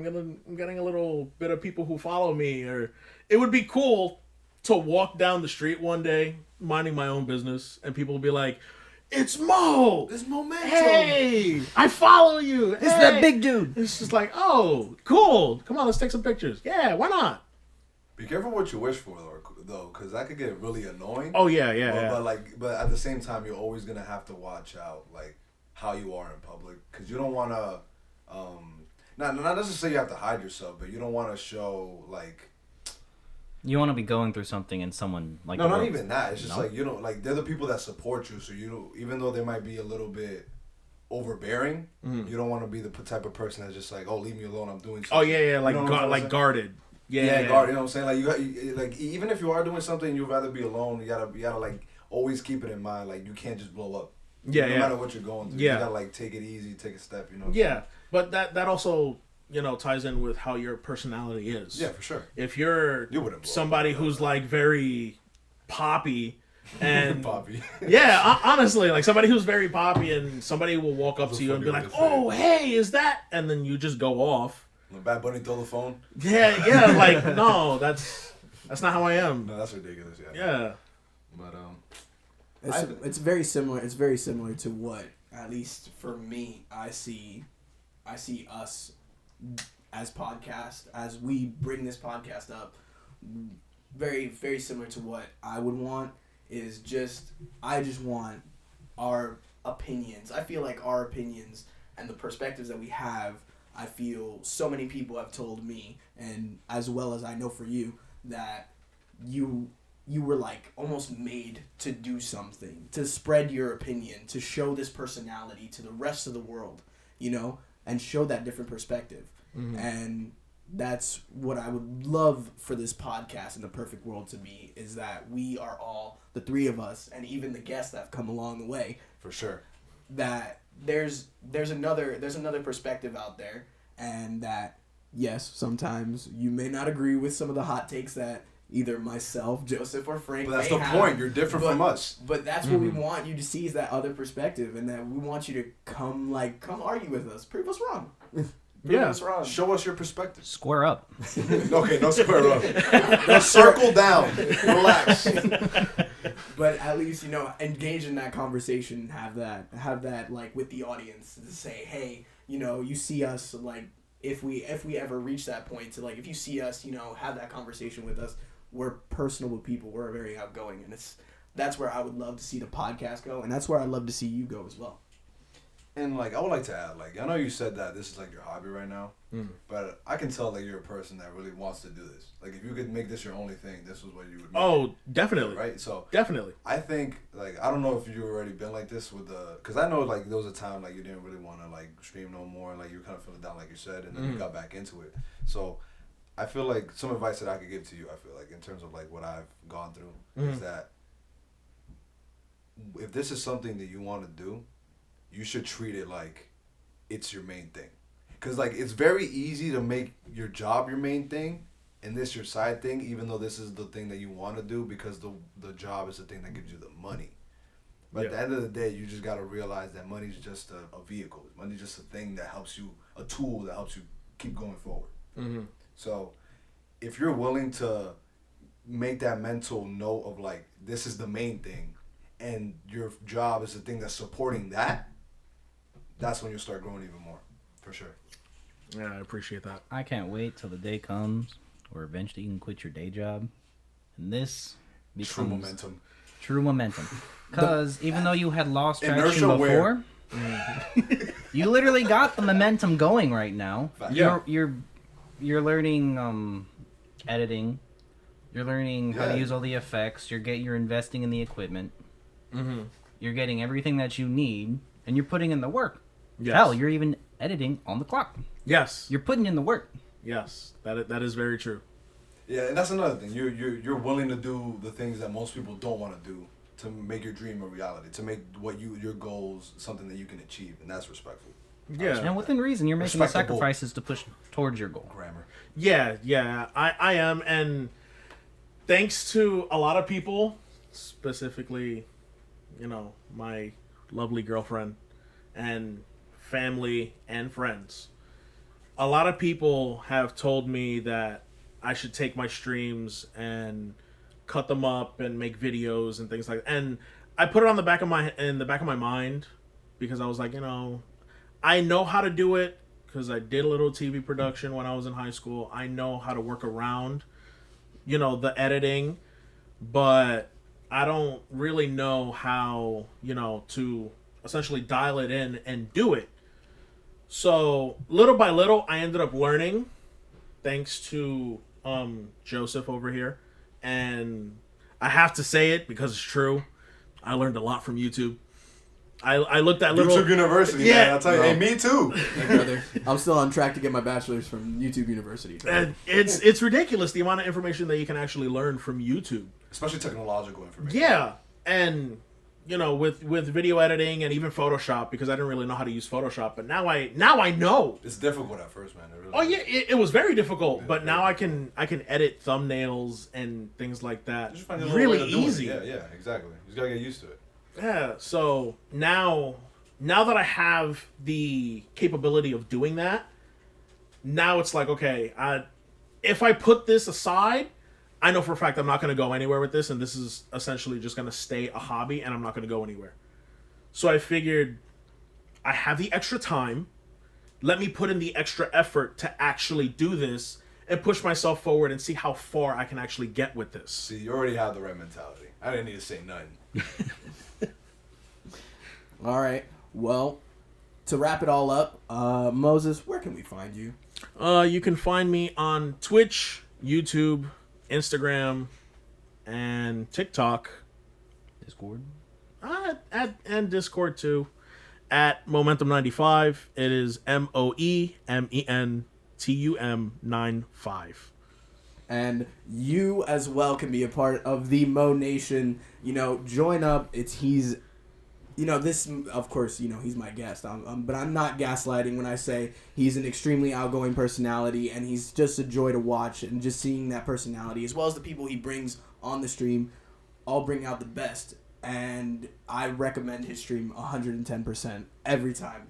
little bit of people who follow me, or it would be cool to walk down the street one day minding my own business and people will be like, "It's Mo! It's Moementum! Hey! I follow you! It's that big dude!" It's just like, oh, cool. Come on, let's take some pictures. Yeah, why not? Be careful what you wish for, though, because that could get really annoying. Oh, yeah. But at the same time, you're always going to have to watch out, like, how you are in public. Because you don't want to, not necessarily you have to hide yourself, but you don't want to show, like... You want to be going through something and someone, like... No, not even that. It's just, like, like, they're the people that support you, so even though they might be a little bit overbearing, you don't want to be the type of person that's just like, oh, leave me alone, I'm doing something. Oh, yeah, like guarded. Yeah, guard. You know what I'm saying? Like like even if you are doing something, you'd rather be alone. You gotta like always keep it in mind. Like you can't just blow up. No matter what you're going through, you gotta like take it easy, take a step. Yeah, but that also ties in with how your personality is. Yeah, for sure. If you're somebody who's like very poppy and poppy. Yeah, honestly, like somebody who's very poppy and somebody will walk up to you and be like, "Oh, hey, is that?" And then you just go off. When Bad Bunny throw the phone. Yeah, like no, that's That's not how I am. No, that's ridiculous. Yeah. Yeah. But It's very similar. It's very similar to what, at least for me, I see us as podcast, as we bring this podcast up. Very, very similar to what I would want is I just want our opinions. I feel like our opinions and the perspectives that we have, I feel so many people have told me, and as well as I know for you, that you were like almost made to do something, to spread your opinion, to show this personality to the rest of the world, and show that different perspective. Mm-hmm. And that's what I would love for this podcast in the perfect world to be, is that we are all, the three of us, and even the guests that have come along the way. For sure. That there's another perspective out there, and that, yes, sometimes you may not agree with some of the hot takes that either myself, Joseph, or Frank. But that's the point. You're different from us. But that's what we want you to see, is that other perspective, and that we want you to come argue with us. Prove us wrong. Prove us wrong. Show us your perspective. Square up. Okay, no square up. No circle down. Relax. But at least, engage in that conversation, have that like with the audience to say, hey, you see us, like, if we ever reach that point to, like, if you see us, have that conversation with us. We're personable people. We're very outgoing, and that's where I would love to see the podcast go, and that's where I'd love to see you go as well. And, like, I would like to add, like, I know you said that this is, like, your hobby right now, but I can tell that you're a person that really wants to do this. Like, if you could make this your only thing, this was what you would make. Oh, definitely. Right? So, definitely. I think, like, I don't know if you've already been like this with because I know, like, there was a time, like, you didn't really want to, like, stream no more, and, like, you were kind of feeling down, like you said, and then you got back into it. So, I feel like some advice that I could give to you, I feel like, in terms of, like, what I've gone through, is that if this is something that you want to do, you should treat it like it's your main thing. Because, like, it's very easy to make your job your main thing and this your side thing, even though this is the thing that you want to do, because the job is the thing that gives you the money. But at the end of the day, you just got to realize that money's just a vehicle. Money's just a thing that helps you, a tool that helps you keep going forward. Mm-hmm. So if you're willing to make that mental note of, like, this is the main thing, and your job is the thing that's supporting that, that's when you'll start growing even more, for sure. Yeah, I appreciate that. I can't wait till the day comes where eventually you can quit your day job, and this becomes True momentum. True momentum. Because even though you had lost traction Inertial before, you literally got the momentum going right now. Yeah. You're learning editing. You're learning how to use all the effects. You're investing in the equipment. Mm-hmm. You're getting everything that you need, and you're putting in the work. Yes. Hell, you're even editing on the clock. Yes. You're putting in the work. Yes, that is very true. Yeah, and that's another thing. You're willing to do the things that most people don't want to do to make your dream a reality, to make your goals something that you can achieve, and that's respectful. Yeah. And within reason, you're making the sacrifices to push towards your goal. Grammar. Yeah, I am, and thanks to a lot of people, specifically, my lovely girlfriend and family and friends, a lot of people have told me that I should take my streams and cut them up and make videos and things like that. And I put it in the back of my mind, because I was like, I know how to do it, because I did a little TV production when I was in high school. I know how to work around, the editing, but I don't really know how, to essentially dial it in and do it. So little by little, I ended up learning, thanks to Joseph over here. And I have to say it because it's true. I learned a lot from YouTube. I looked at YouTube University, man. I'll tell you. Hey, me too. Hey, brother. I'm still on track to get my bachelor's from YouTube University. So. And it's ridiculous the amount of information that you can actually learn from YouTube. Especially technological information. Yeah, and with video editing and even Photoshop, because I didn't really know how to use Photoshop, but now I know. It's difficult at first, man. It really Oh yeah, it was very difficult, but now I can edit thumbnails and things like that. Just find a really way to do easy. it. Yeah, exactly. You just gotta get used to it. Yeah, so now that I have the capability of doing that, now it's like, okay, if I put this aside, I know for a fact I'm not going to go anywhere with this, and this is essentially just going to stay a hobby, and I'm not going to go anywhere. So I figured I have the extra time. Let me put in the extra effort to actually do this and push myself forward and see how far I can actually get with this. See, you already have the right mentality. I didn't need to say nothing. All right. Well, to wrap it all up, Moses, where can we find you? You can find me on Twitch, YouTube, Instagram, and TikTok. Discord. And Discord too. At Moementum95. It is MOEMENTUM95. And you as well can be a part of the Mo Nation. You know, join up. He's this, of course, he's my guest. But I'm not gaslighting when I say he's an extremely outgoing personality, and he's just a joy to watch. And just seeing that personality, as well as the people he brings on the stream, all bring out the best. And I recommend his stream 110% every time.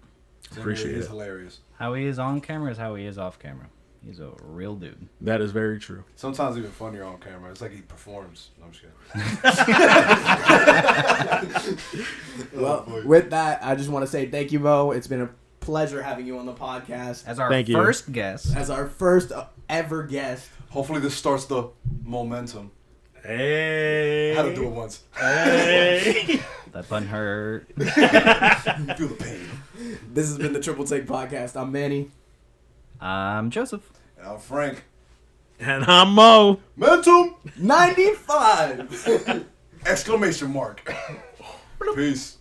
Appreciate it. It's hilarious. How he is on camera is how he is off camera. He's a real dude. That is very true. Sometimes even funnier on camera. It's like he performs. No, I'm just kidding. Well, with that, I just want to say thank you, Mo. It's been a pleasure having you on the podcast. As our Thank you. first guest. As our first ever guest. Hopefully this starts the momentum. Hey. I had to do it once. Hey. That pun hurt. Feel the pain. This has been the Triple Take Podcast. I'm Manny. I'm Joseph. And I'm Frank. And I'm Mo. Momentum 95! exclamation mark. Peace.